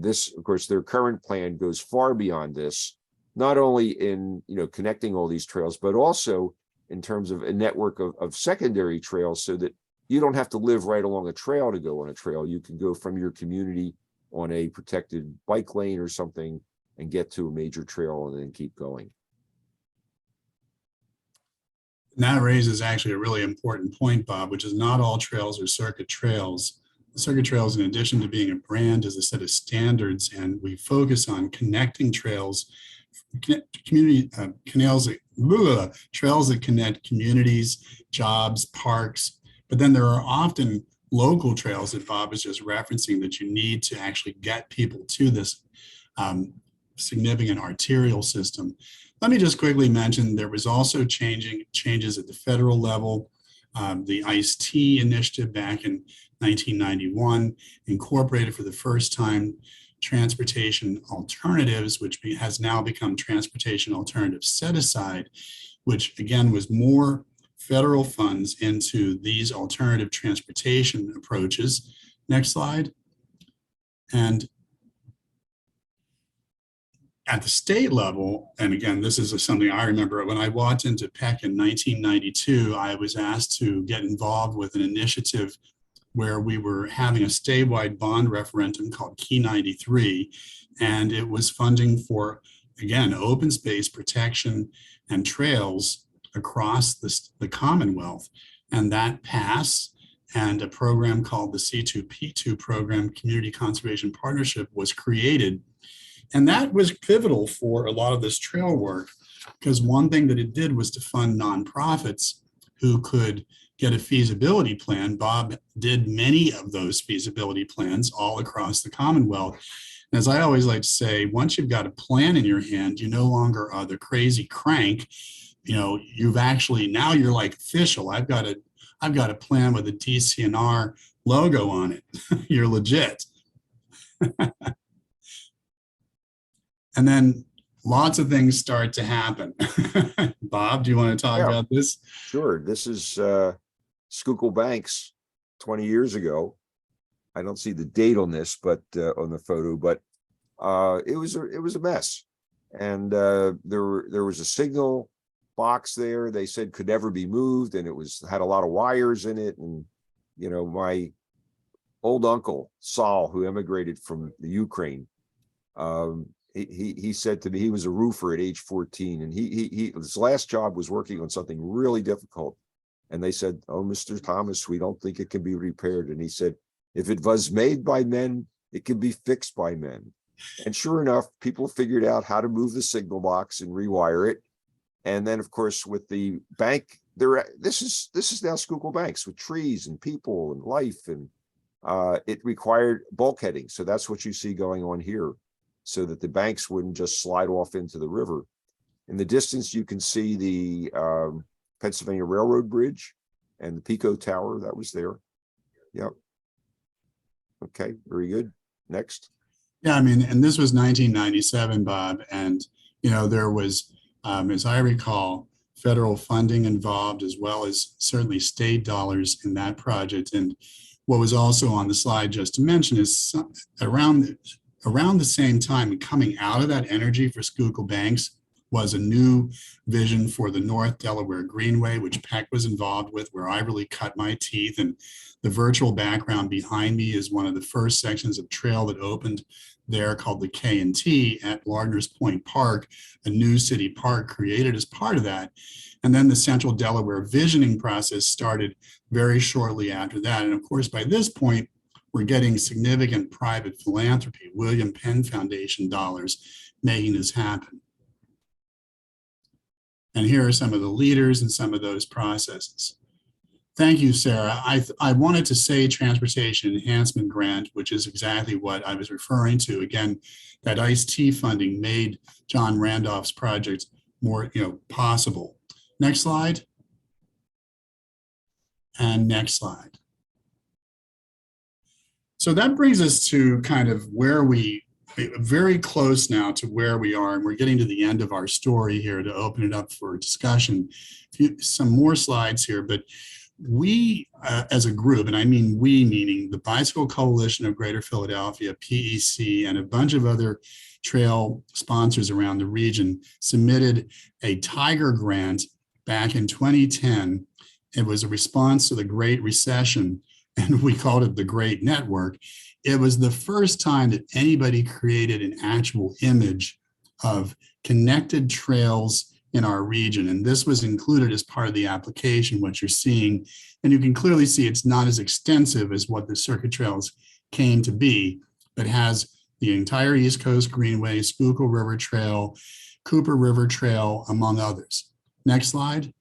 this, of course, their current plan goes far beyond this, not only in, connecting all these trails, but also in terms of a network of secondary trails, so that you don't have to live right along a trail to go on a trail. You can go from your community on a protected bike lane or something and get to a major trail and then keep going. And that raises actually a really important point, Bob, which is not all trails are circuit trails. The circuit trails, in addition to being a brand, is a set of standards, and we focus on connecting trails, trails that connect communities, jobs, parks. But then there are often local trails that Bob is just referencing that you need to actually get people to this significant arterial system. Let me just quickly mention there was also changes at the federal level. The ICE-T initiative back in 1991 incorporated for the first time transportation alternatives, which has now become transportation alternative set aside, which again was more federal funds into these alternative transportation approaches. Next slide. And at the state level, and again, this is something I remember when I walked into PEC in 1992, I was asked to get involved with an initiative where we were having a statewide bond referendum called Key 93, and it was funding for, again, open space protection and trails across the Commonwealth. And that passed, and a program called the C2P2 program, Community Conservation Partnership, was created. And that was pivotal for a lot of this trail work, because one thing that it did was to fund nonprofits who could get a feasibility plan. Bob did many of those feasibility plans all across the Commonwealth. And as I always like to say, once you've got a plan in your hand, you no longer are the crazy crank. You've actually, now you're like official. I've got a plan with a DCNR logo on it. You're legit. And then lots of things start to happen. Bob, do you want to talk about this? Sure. This is Schuylkill Banks 20 years ago. I don't see the date on this, but on the photo, but it was a mess. And there was a signal box there. They said could never be moved, and it had a lot of wires in it. And my old uncle Saul, who emigrated from the Ukraine, he said to me, he was a roofer at age 14, and his last job was working on something really difficult. And they said, "Oh, Mr. Thomas, we don't think it can be repaired." And he said, "If it was made by men, it can be fixed by men." And sure enough, people figured out how to move the signal box and rewire it. And then, of course, with the bank this is now Schuylkill Banks with trees and people and life, and it required bulkheading. So that's what you see going on here, so that the banks wouldn't just slide off into the river. In the distance, you can see the Pennsylvania Railroad Bridge and the Pico Tower that was there. Yep. Okay, very good. Next. Yeah, I mean, and this was 1997, Bob, and there was, as I recall, federal funding involved, as well as certainly state dollars in that project. And what was also on the slide just to mention is around the same time, coming out of that energy for Schuylkill Banks was a new vision for the North Delaware Greenway, which Peck was involved with, where I really cut my teeth. And the virtual background behind me is one of the first sections of trail that opened there, called the K&T at Lardner's Point Park, a new city park created as part of that. And then the Central Delaware visioning process started very shortly after that. And of course, by this point, we're getting significant private philanthropy, William Penn Foundation dollars making this happen. And here are some of the leaders in some of those processes. Thank you, Sarah. I wanted to say Transportation Enhancement Grant, which is exactly what I was referring to. Again, that ICE-T funding made John Randolph's project more possible. Next slide. And next slide. So that brings us to kind of where very close now to where we are, and we're getting to the end of our story here to open it up for discussion. Some more slides here, but we as a group, and I mean we meaning the Bicycle Coalition of Greater Philadelphia, PEC, and a bunch of other trail sponsors around the region, submitted a Tiger grant back in 2010. It was a response to the Great Recession, and we called it the Great Network. It was the first time that anybody created an actual image of connected trails in our region. And this was included as part of the application, what you're seeing. And you can clearly see it's not as extensive as what the circuit trails came to be, but has the entire East Coast Greenway, Schuylkill River Trail, Cooper River Trail, among others. Next slide.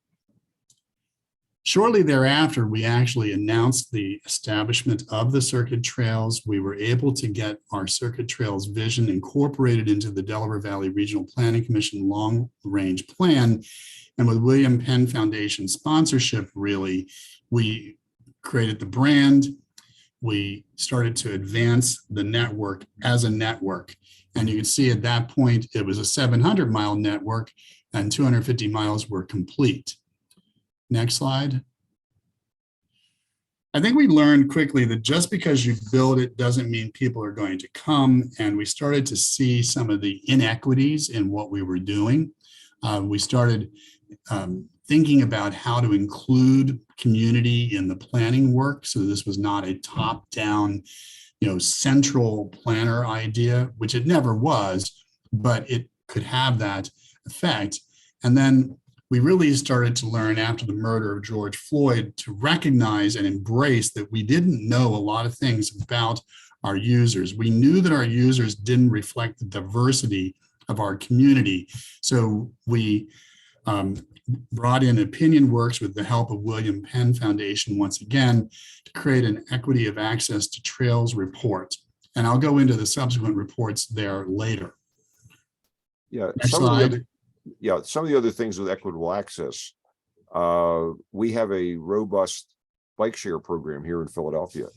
Shortly thereafter, we actually announced the establishment of the circuit trails. We were able to get our circuit trails vision incorporated into the Delaware Valley Regional Planning Commission long range plan. And with William Penn Foundation sponsorship, really, we created the brand. We started to advance the network as a network. And you can see at that point, it was a 700-mile network and 250 miles were complete. Next slide. I think we learned quickly that just because you build it doesn't mean people are going to come. And we started to see some of the inequities in what we were doing. We started thinking about how to include community in the planning work. So this was not a top-down, central planner idea, which it never was, but it could have that effect. And then we really started to learn after the murder of George Floyd to recognize and embrace that we didn't know a lot of things about our users. We knew that our users didn't reflect the diversity of our community. So we brought in Opinion Works with the help of William Penn Foundation once again to create an equity of access to trails report. And I'll go into the subsequent reports there later. Yeah, Next some slide. of the other things with equitable access. We have a robust bike share program here in Philadelphia.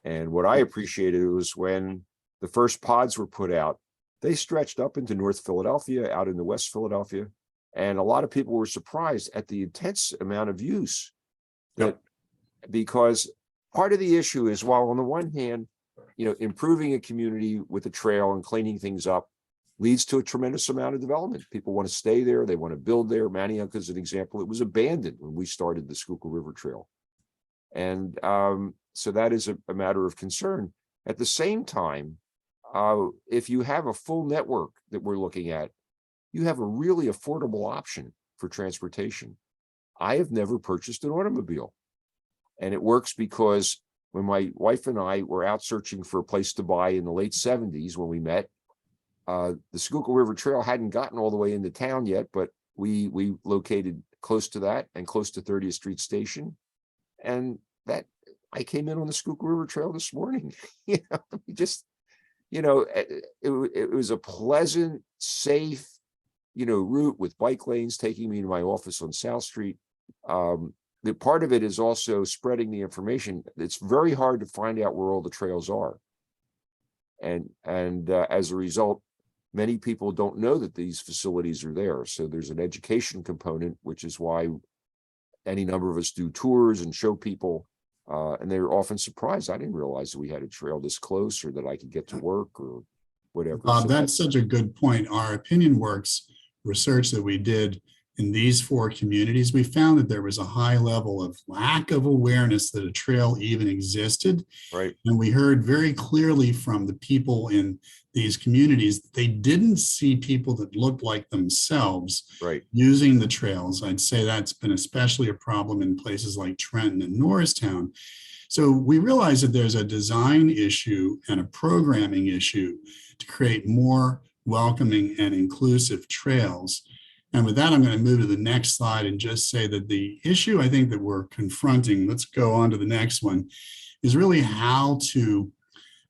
And what I appreciated was when the first pods were put out, they stretched up into North Philadelphia, out into West Philadelphia. And a lot of people were surprised at the intense amount of use. Because part of the issue is, while on the one hand, improving a community with a trail and cleaning things up leads to a tremendous amount of development. People want to stay there. They want to build there. Manioc is an example. It was abandoned when we started the Schuylkill River Trail. And so that is a matter of concern. At the same time, if you have a full network that we're looking at, you have a really affordable option for transportation. I have never purchased an automobile. And it works because when my wife and I were out searching for a place to buy in the late 70s when we met, the Schuylkill River Trail hadn't gotten all the way into town yet, but we located close to that and close to 30th Street Station. And that I came in on the Schuylkill River Trail this morning. Just, it was a pleasant, safe, route with bike lanes taking me to my office on South Street. The part of it is also spreading the information. It's very hard to find out where all the trails are. And as a result, many people don't know that these facilities are there. So there's an education component, which is why any number of us do tours and show people. And they're often surprised. I didn't realize that we had a trail this close or that I could get to work or whatever. Bob, So that's such a good point. Our Opinion Works research that we did in these 4 communities, we found that there was a high level of lack of awareness that a trail even existed. right. And we heard very clearly from the people in these communities, that they didn't see people that looked like themselves Right. using the trails. I'd say that's been especially a problem in places like Trenton and Norristown. So we realize that there's a design issue and a programming issue to create more welcoming and inclusive trails. And with that, I'm going to move to the next slide and just say that the issue I think that we're confronting, let's go on to the next one, is really how to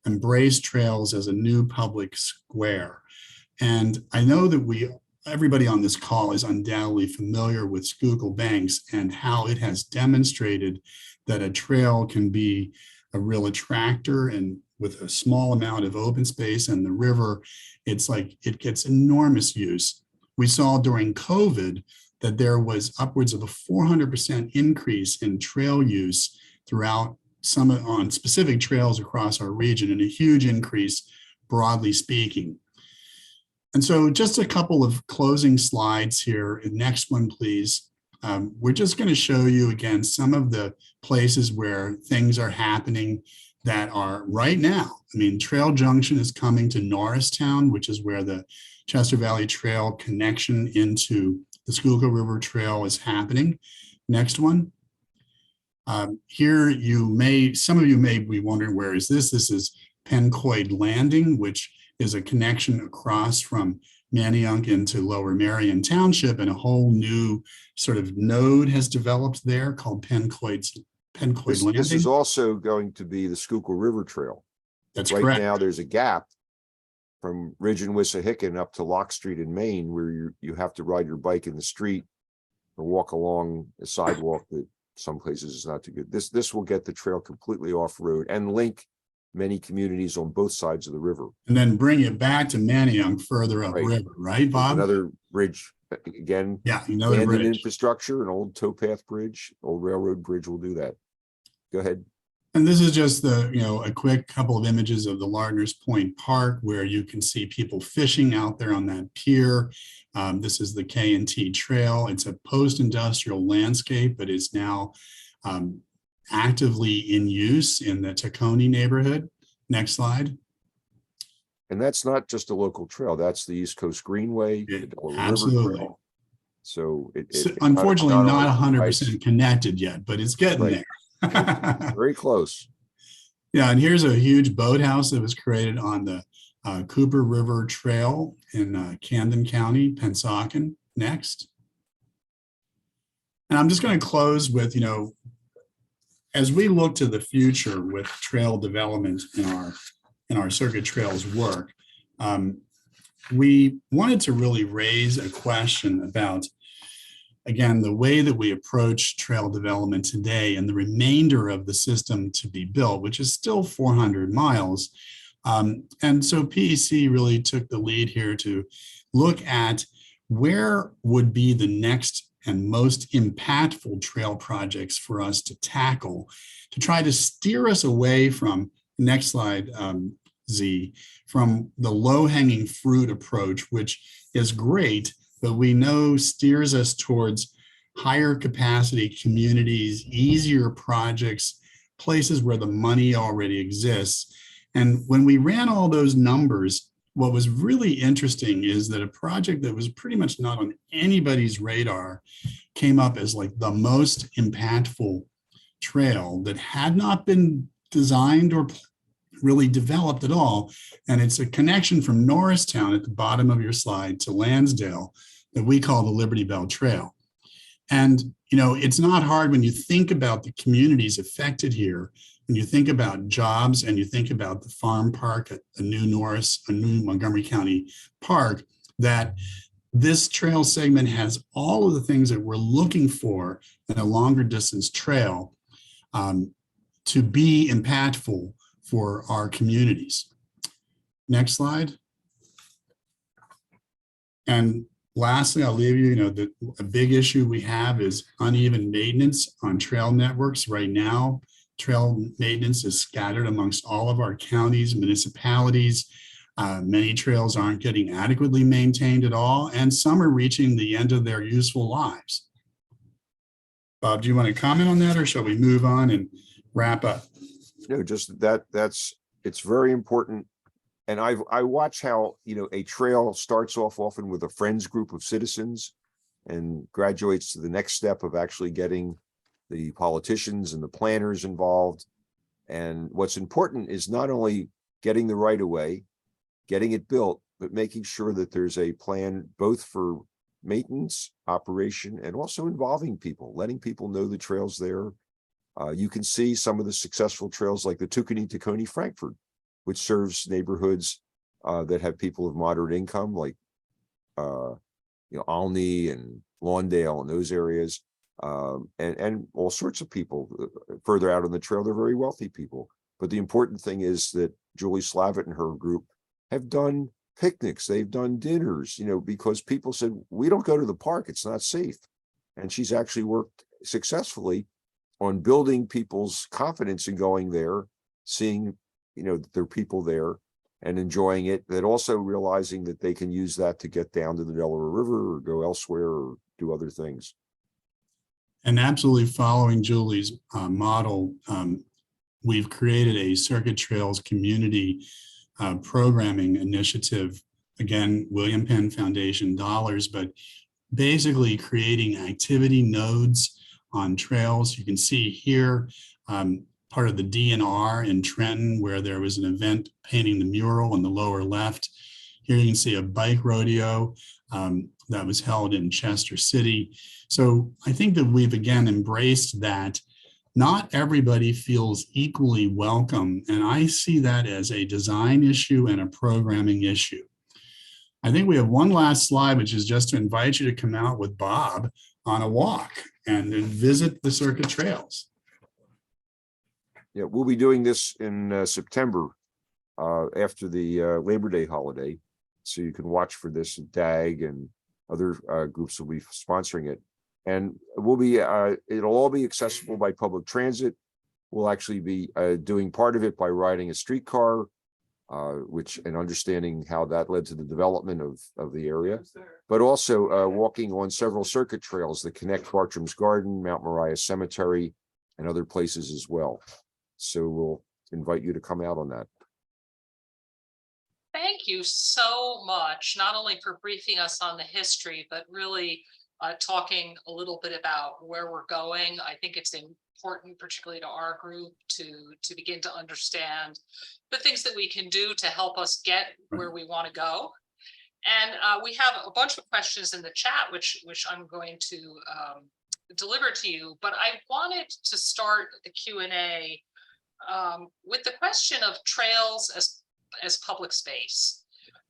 embrace trails as a new public square. And I know that everybody on this call is undoubtedly familiar with Schuylkill Banks and how it has demonstrated that a trail can be a real attractor, and with a small amount of open space and the river, it's like it gets enormous use. We saw during COVID that there was upwards of a 400% increase in trail use throughout on specific trails across our region, and a huge increase broadly speaking. And so just a couple of closing slides here. Next one, please. We're just going to show you again some of the places where things are happening that are right now. I mean, Trail Junction is coming to Norristown, which is where the Chester Valley Trail connection into the Schuylkill River Trail is happening. Next one. Here some of you may be wondering, where is this? This is Pencoid Landing, which is a connection across from Manayunk into Lower Marion Township, and a whole new sort of node has developed there called Pencoid Landing. This is also going to be the Schuylkill River Trail. That's right correct. Now there's a gap from Ridge and Wissahickon up to Lock Street in Maine, where you have to ride your bike in the street or walk along a sidewalk that some places is not too good. This will get the trail completely off road and link many communities on both sides of the river. And then bring it back to Manayunk further upriver, right, Bob? Another bridge, again. Yeah, another abandoned bridge. infrastructure, an old towpath bridge, old railroad bridge will do that. Go ahead. And this is just a quick couple of images of the Lardner's Point Park, where you can see people fishing out there on that pier. This is the K&T Trail. It's a post-industrial landscape, but is now actively in use in the Tacony neighborhood. Next slide. And that's not just a local trail. That's the East Coast Greenway. the Delaware River Absolutely. Trail. So Unfortunately, not 100% ice. connected yet, but it's getting Right. there. Very close. Yeah, and here's a huge boathouse that was created on the Cooper River Trail in Camden County, Pennsauken. Next. And I'm just going to close with, as we look to the future with trail development in our circuit trails work, we wanted to really raise a question about, again, the way that we approach trail development today and the remainder of the system to be built, which is still 400 miles. And so PEC really took the lead here to look at where would be the next and most impactful trail projects for us to tackle to try to steer us away from, next slide, Z, from the low-hanging fruit approach, which is great, but we know steers us towards higher capacity communities, easier projects, places where the money already exists. And when we ran all those numbers, what was really interesting is that a project that was pretty much not on anybody's radar came up as like the most impactful trail that had not been designed or really developed at all. And it's a connection from Norristown at the bottom of your slide to Lansdale that we call the Liberty Bell Trail. And, it's not hard when you think about the communities affected here, when you think about jobs and you think about the farm park at a new Norris, a new Montgomery County park, that this trail segment has all of the things that we're looking for in a longer distance trail to be impactful for our communities. Next slide. And lastly, I'll leave you, a big issue we have is uneven maintenance on trail networks. Right now, trail maintenance is scattered amongst all of our counties, municipalities. Many trails aren't getting adequately maintained at all, and some are reaching the end of their useful lives. Bob, do you want to comment on that, or shall we move on and wrap up? No, just it's very important. And I watch how, a trail starts off often with a friends group of citizens and graduates to the next step of actually getting the politicians and the planners involved. And what's important is not only getting the right of way, getting it built, but making sure that there's a plan both for maintenance, operation, and also involving people, letting people know the trails there. You can see some of the successful trails like the Tacony Frankfurt, which serves neighborhoods that have people of moderate income, like Alney and Lawndale and those areas, and all sorts of people further out on the trail. They're very wealthy people. But the important thing is that Julie Slavitt and her group have done picnics, they've done dinners, because people said, we don't go to the park, it's not safe. And she's actually worked successfully on building people's confidence in going there, seeing, that there are people there and enjoying it, that also realizing that they can use that to get down to the Delaware River or go elsewhere or do other things. And absolutely following Julie's model, we've created a Circuit Trails community programming initiative. Again, William Penn Foundation dollars, but basically creating activity nodes on trails. You can see here part of the DNR in Trenton, where there was an event painting the mural in the lower left. Here you can see a bike rodeo that was held in Chester City. So I think that we've again embraced that not everybody feels equally welcome. And I see that as a design issue and a programming issue. I think we have one last slide, which is just to invite you to come out with Bob on a walk and then visit the Circuit Trails. Yeah, we'll be doing this in September after the Labor Day holiday. So you can watch for this at DAG, and other groups will be sponsoring it. And we'll be, it'll all be accessible by public transit. We'll actually be doing part of it by riding a streetcar, and understanding how that led to the development of the area, but also walking on several circuit trails that connect Bartram's Garden, Mount Moriah Cemetery, and other places as well. So we'll invite you to come out on that. Thank you so much, not only for briefing us on the history, but really talking a little bit about where we're going. I think it's important, particularly to our group, to begin to understand the things that we can do to help us get where we want to go. And we have a bunch of questions in the chat, which I'm going to deliver to you. But I wanted to start the Q&A with the question of trails as public space.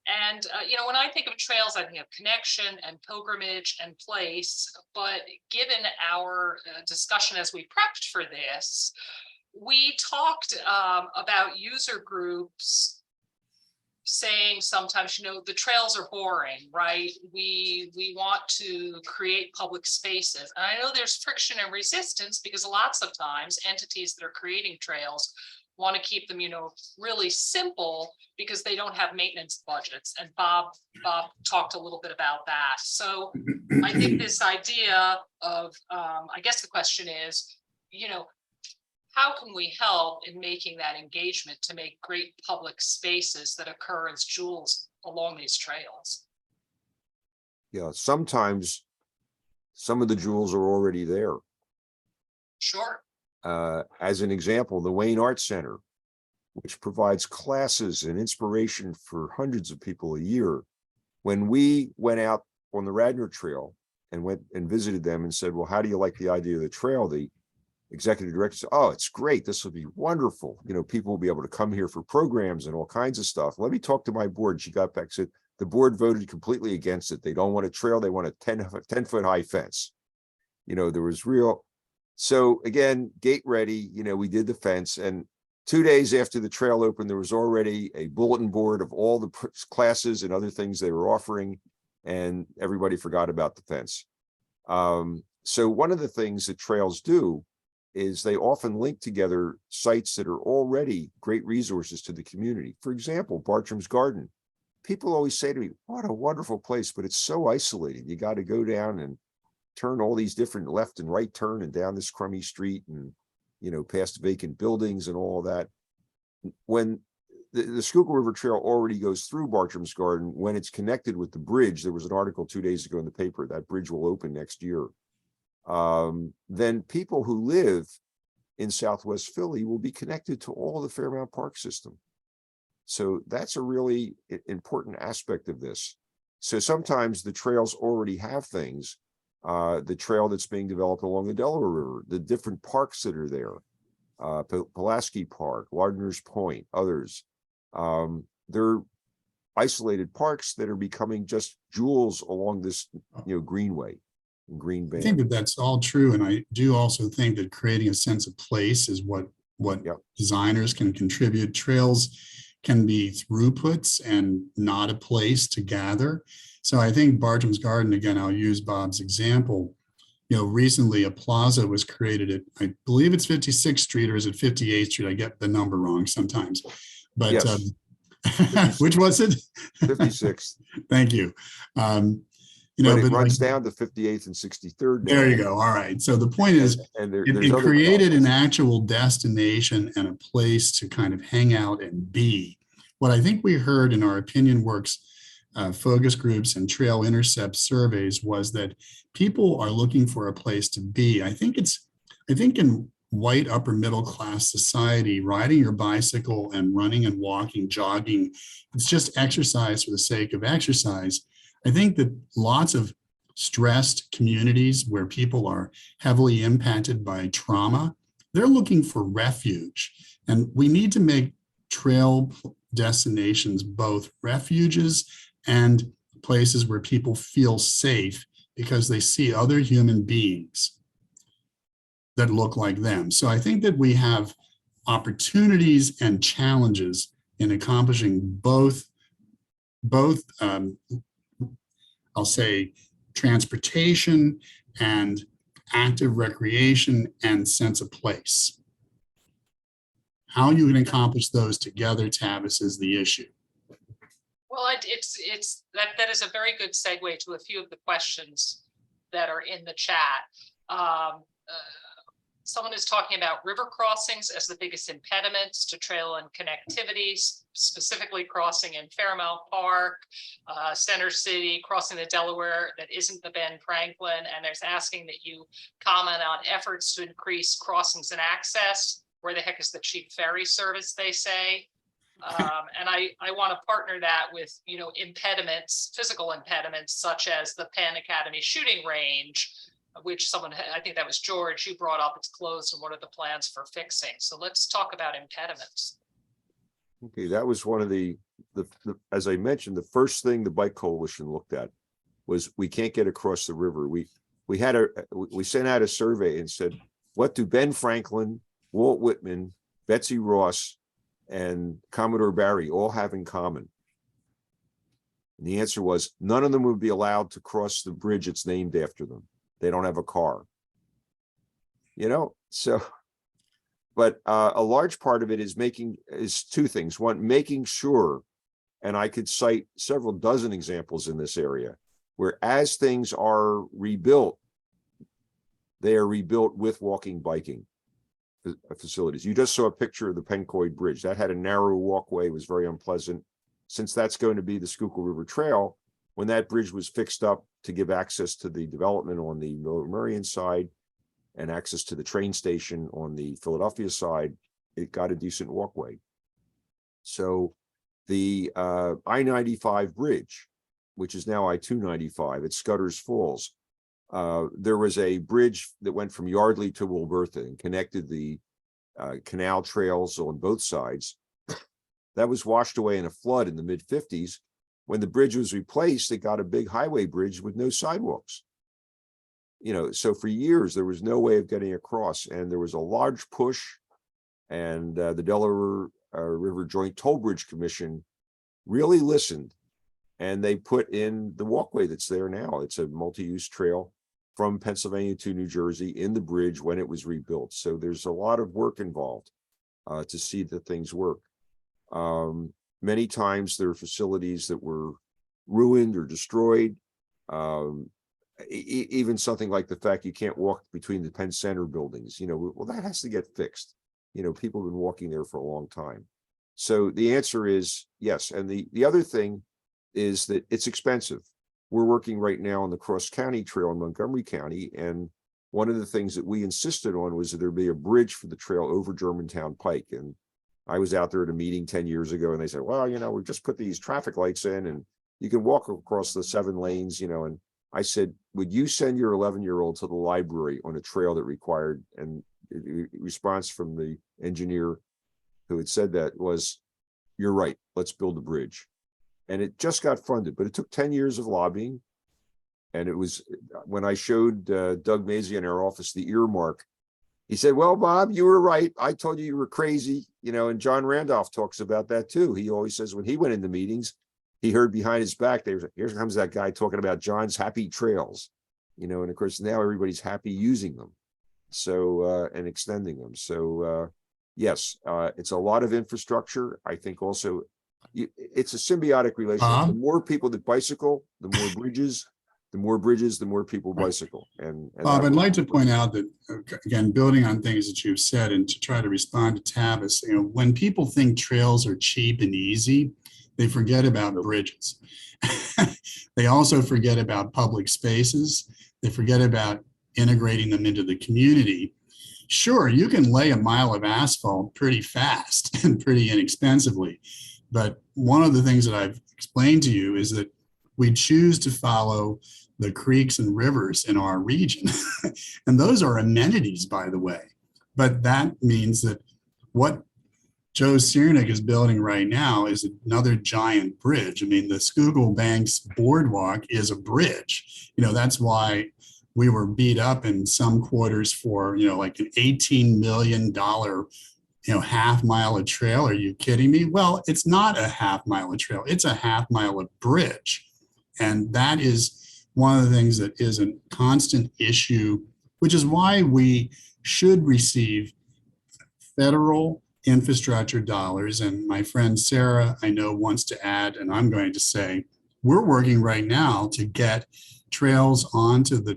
And, when I think of trails, I think of connection and pilgrimage and place. But given our discussion as we prepped for this, we talked about user groups saying sometimes, the trails are boring, right? We want to create public spaces. And I know there's friction and resistance because lots of times entities that are creating trails want to keep them, really simple because they don't have maintenance budgets. And Bob talked a little bit about that. So I think this idea of, I guess the question is, how can we help in making that engagement to make great public spaces that occur as jewels along these trails? Yeah, sometimes some of the jewels are already there. Sure. As an example, the Wayne Arts Center, which provides classes and inspiration for hundreds of people a year. When we went out on the Radnor Trail and went and visited them and said, well, how do you like the idea of the trail? The executive director said, oh, it's great. This will be wonderful. You know, people will be able to come here for programs and all kinds of stuff. Let me talk to my board. She got back, said the board voted completely against it. They don't want a trail. They want a 10-foot high fence. You know, there was real. So again, gate ready, you know, we did the fence, and 2 days after the trail opened, there was already a bulletin board of all the classes and other things they were offering, and everybody forgot about the fence. So one of the things that trails do is they often link together sites that are already great resources to the community. For example, Bartram's Garden. People always say to me, what a wonderful place, but it's so isolated. You got to go down and turn all these different left and right turn and down this crummy street and, you know, past vacant buildings and all that. When the Schuylkill River Trail already goes through Bartram's Garden, when it's connected with the bridge, there was an article 2 days ago in the paper, that bridge will open next year. Then people who live in Southwest Philly will be connected to all the Fairmount Park system. So that's a really important aspect of this. So sometimes the trails already have things. The trail that's being developed along the Delaware River, the different parks that are there, Pulaski Park, Lardner's Point, others. They're isolated parks that are becoming just jewels along this, you know, greenway, green band. I think that that's all true. And I do also think that creating a sense of place is what Yep. designers can contribute. Trails can be throughputs and not a place to gather. So I think Bartram's Garden, again, I'll use Bob's example. You know, recently a plaza was created at, I believe it's 56th Street, or is it 58th Street? I get the number wrong sometimes. But Yes. which was it? 56th. Thank you. You know, but it but runs like, down to 58th and 63rd. there you go. All right. So the point is, and it created an actual destination and a place to kind of hang out and be. What I think we heard in our Opinion Works focus groups and trail intercept surveys was that people are looking for a place to be. I think in white upper middle class society, riding your bicycle and running and walking, jogging, it's just exercise for the sake of exercise. I think that lots of stressed communities where people are heavily impacted by trauma, they're looking for refuge. And we need to make trail destinations both refuges and places where people feel safe because they see other human beings that look like them. So I think that we have opportunities and challenges in accomplishing both I'll say transportation and active recreation and sense of place. How you can accomplish those together, Tavis, is the issue. Well, that is a very good segue to a few of the questions that are in the chat. Someone is talking about river crossings as the biggest impediments to trail and connectivity, specifically crossing in Fairmount Park, Center City, crossing the Delaware that isn't the Ben Franklin, and there's asking that you comment on efforts to increase crossings and access. Where the heck is the cheap ferry service, they say? And I want to partner that with, you know, impediments, physical impediments, such as the Penn Academy shooting range, which someone, I think that was George, you brought up, it's closed, and what are the plans for fixing? So let's talk about impediments. Okay, that was one of the as I mentioned, the first thing the Bike Coalition looked at was we can't get across the river. We sent out a survey and said, what do Ben Franklin, Walt Whitman, Betsy Ross, and Commodore Barry all have in common? And the answer was none of them would be allowed to cross the bridge it's named after them. They don't have a car. You know, so, but a large part of it is two things. One, making sure, and I could cite several dozen examples in this area, where as things are rebuilt, they are rebuilt with walking, biking facilities. You just saw a picture of the Pencoid Bridge. That had a narrow walkway, was very unpleasant. Since that's going to be the Schuylkill River Trail, when that bridge was fixed up to give access to the development on the Lower Merion side and access to the train station on the Philadelphia side, it got a decent walkway. So the I-95 bridge, which is now I-295 at Scudder's Falls, There was a bridge that went from Yardley to Wilbertha and connected the canal trails on both sides. That was washed away in a flood in the mid-50s. When the bridge was replaced, they got a big highway bridge with no sidewalks. You know, so for years, there was no way of getting across, and there was a large push, and the Delaware River Joint Toll Bridge Commission really listened, and they put in the walkway that's there now. It's a multi-use trail from Pennsylvania to New Jersey in the bridge when it was rebuilt. So there's a lot of work involved to see that things work. Many times there are facilities that were ruined or destroyed. Even something like the fact you can't walk between the Penn Center buildings, you know, well, that has to get fixed. You know, people have been walking there for a long time. So the answer is yes. And the other thing is that it's expensive. We're working right now on the Cross County Trail in Montgomery County. And one of the things that we insisted on was that there be a bridge for the trail over Germantown Pike. And I was out there at a meeting 10 years ago, and they said, well, you know, we just put these traffic lights in and you can walk across the 7 lanes, you know. And I said, would you send your 11-year-old to the library on a trail that required, and the response from the engineer who had said that was, you're right, let's build a bridge. And it just got funded, but it took 10 years of lobbying. And it was when I showed Doug Mazie in our office the earmark, he said, well, Bob, you were right. I told you were crazy. You know, and John Randolph talks about that too. He always says when he went into meetings, he heard behind his back, there, here comes that guy talking about John's happy trails, you know, and of course now everybody's happy using them. So, and extending them. So, yes, it's a lot of infrastructure. I think also it's a symbiotic relationship. The more people that bicycle, the more bridges, the more people bicycle. And Bob, I'd like to point out that, again, building on things that you've said and to try to respond to Tavis, you know, when people think trails are cheap and easy, they forget about bridges. They also forget about public spaces. They forget about integrating them into the community. Sure, you can lay a mile of asphalt pretty fast and pretty inexpensively. But one of the things that I've explained to you is that we choose to follow the creeks and rivers in our region. And those are amenities, by the way. But that means that what Joe Siernick is building right now is another giant bridge. I mean, the Schuylkill Banks Boardwalk is a bridge. You know, that's why we were beat up in some quarters for, you know, like an $18 million, you know, half mile of trail. Are you kidding me? Well, it's not a half mile of trail. It's a half mile of bridge. And that is one of the things that is a constant issue, which is why we should receive federal infrastructure dollars. And my friend Sarah, I know, wants to add, and I'm going to say, we're working right now to get trails onto the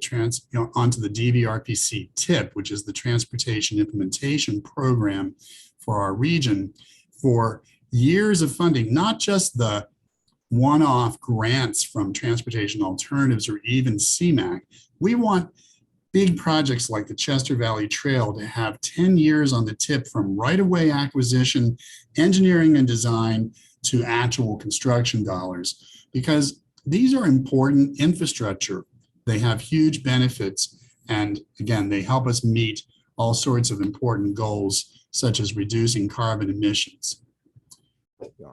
DVRPC TIP, which is the Transportation Implementation Program for our region, for years of funding, not just the one-off grants from Transportation Alternatives or even CMAQ. We want big projects like the Chester Valley Trail to have 10 years on the tip from right-of-way acquisition, engineering and design to actual construction dollars, because these are important infrastructure. They have huge benefits. And again, they help us meet all sorts of important goals, such as reducing carbon emissions.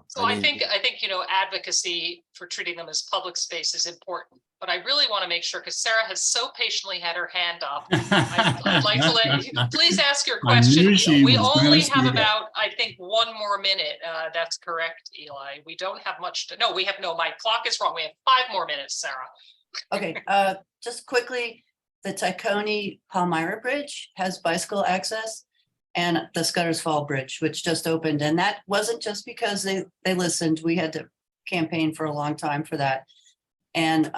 So I think, you know, advocacy for treating them as public space is important, but I really want to make sure, because Sarah has so patiently had her hand up. I'd like to let you, please ask your question. We only have about, I think, 1 more minute. That's correct, Eli. We don't have much to, no, my clock is wrong. We have 5 more minutes, Sarah. Okay, just quickly, the Tacony Palmyra Bridge has bicycle access, and the Scudder's Fall Bridge, which just opened. And that wasn't just because they listened. We had to campaign for a long time for that. And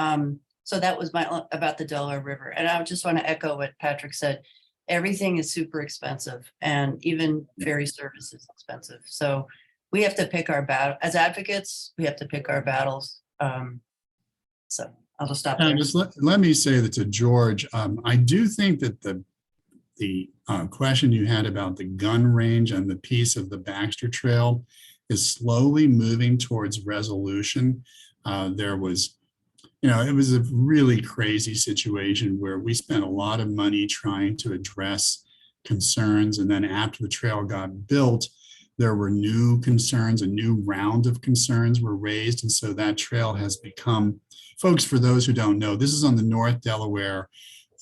so that was about the Delaware River. And I just want to echo what Patrick said. Everything is super expensive, and even ferry service is expensive. So we have to pick our battle. As advocates, we have to pick our battles. So I'll just stop there. Just let me say that to George, I do think that the question you had about the gun range and the piece of the Baxter Trail is slowly moving towards resolution. There was it was a really crazy situation where we spent a lot of money trying to address concerns. And then after the trail got built, there were new concerns, a new round of concerns were raised. And so that trail has become, folks, for those who don't know, this is on the North Delaware.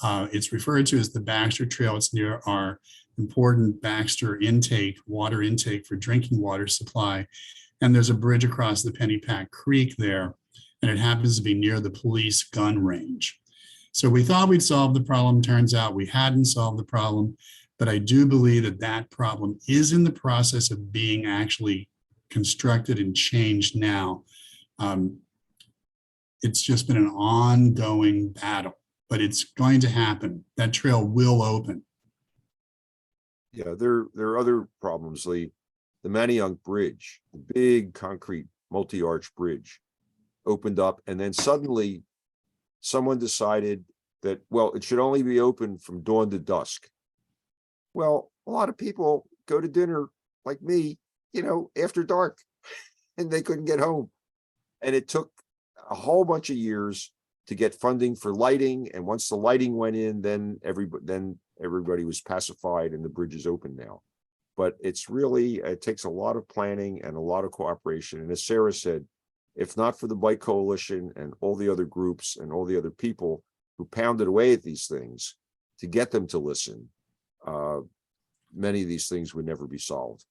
It's referred to as the Baxter Trail. It's near our important Baxter intake, water intake for drinking water supply. And there's a bridge across the Pennypack Creek there, and it happens to be near the police gun range. So we thought we'd solve the problem. Turns out we hadn't solved the problem, but I do believe that that problem is in the process of being actually constructed and changed now. It's just been an ongoing battle, but it's going to happen. That trail will open. Yeah, there are other problems. The Manayunk Bridge, the big concrete multi-arch bridge, opened up, and then suddenly someone decided that, well, it should only be open from dawn to dusk. Well, a lot of people go to dinner like me, after dark, and they couldn't get home. And it took a whole bunch of years to get funding for lighting. And once the lighting went in, then everybody was pacified and the bridge is open now. But it takes a lot of planning and a lot of cooperation. And as Sarah said, if not for the Bike Coalition and all the other groups and all the other people who pounded away at these things to get them to listen, many of these things would never be solved.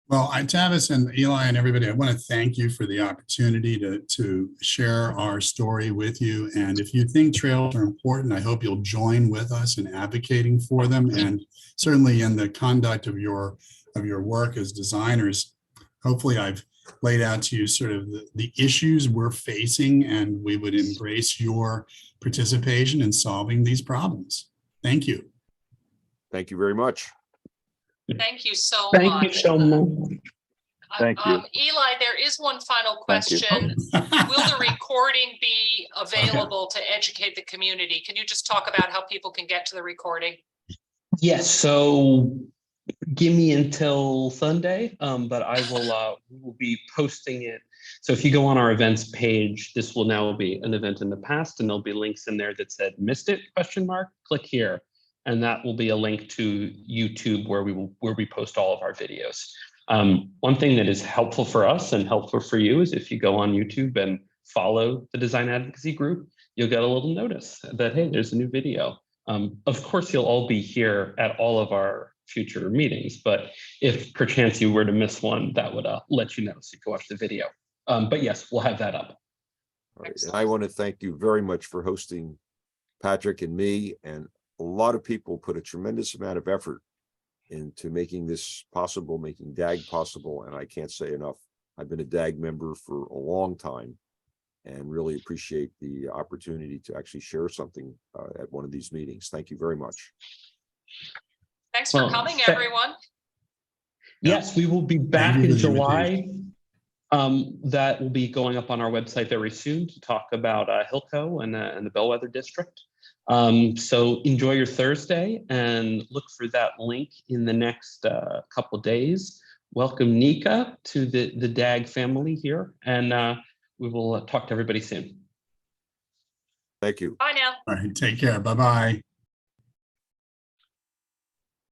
Well, Tavis and Eli and everybody, I want to thank you for the opportunity to share our story with you. And if you think trails are important, I hope you'll join with us in advocating for them. And certainly in the conduct of your work as designers, hopefully I've laid out to you sort of the issues we're facing, and we would embrace your participation in solving these problems. Thank you. Thank you very much. Thank you so much. Thank you so much. Thank you. Eli, there is one final Thank you. question. Will the recording be available to educate the community? Can you just talk about how people can get to the recording? Yes, so give me until Sunday, but I will be posting it. So if you go on our events page, this will now be an event in the past, and there'll be links in there that said "missed it?" ? Click here, and that will be a link to YouTube where we post all of our videos. One thing that is helpful for us and helpful for you is if you go on YouTube and follow the design advocacy group, you'll get a little notice that, hey, there's a new video. Of course, you'll all be here at all of our future meetings, but if perchance you were to miss one, that would let you know so you can watch the video. But yes, we'll have that up. All right. And I want to thank you very much for hosting Patrick and me, and a lot of people put a tremendous amount of effort into making this possible, making DAG possible. And I can't say enough. I've been a DAG member for a long time and really appreciate the opportunity to actually share something at one of these meetings. Thank you very much. Thanks for coming, everyone. Yes, we will be back in July. That will be going up on our website very soon to talk about Hillco and the Bellwether District. So enjoy your Thursday and look for that link in the next couple of days. Welcome Nika to the DAG family here, and we will talk to everybody soon. Thank you. Bye now. All right, take care. Bye-bye.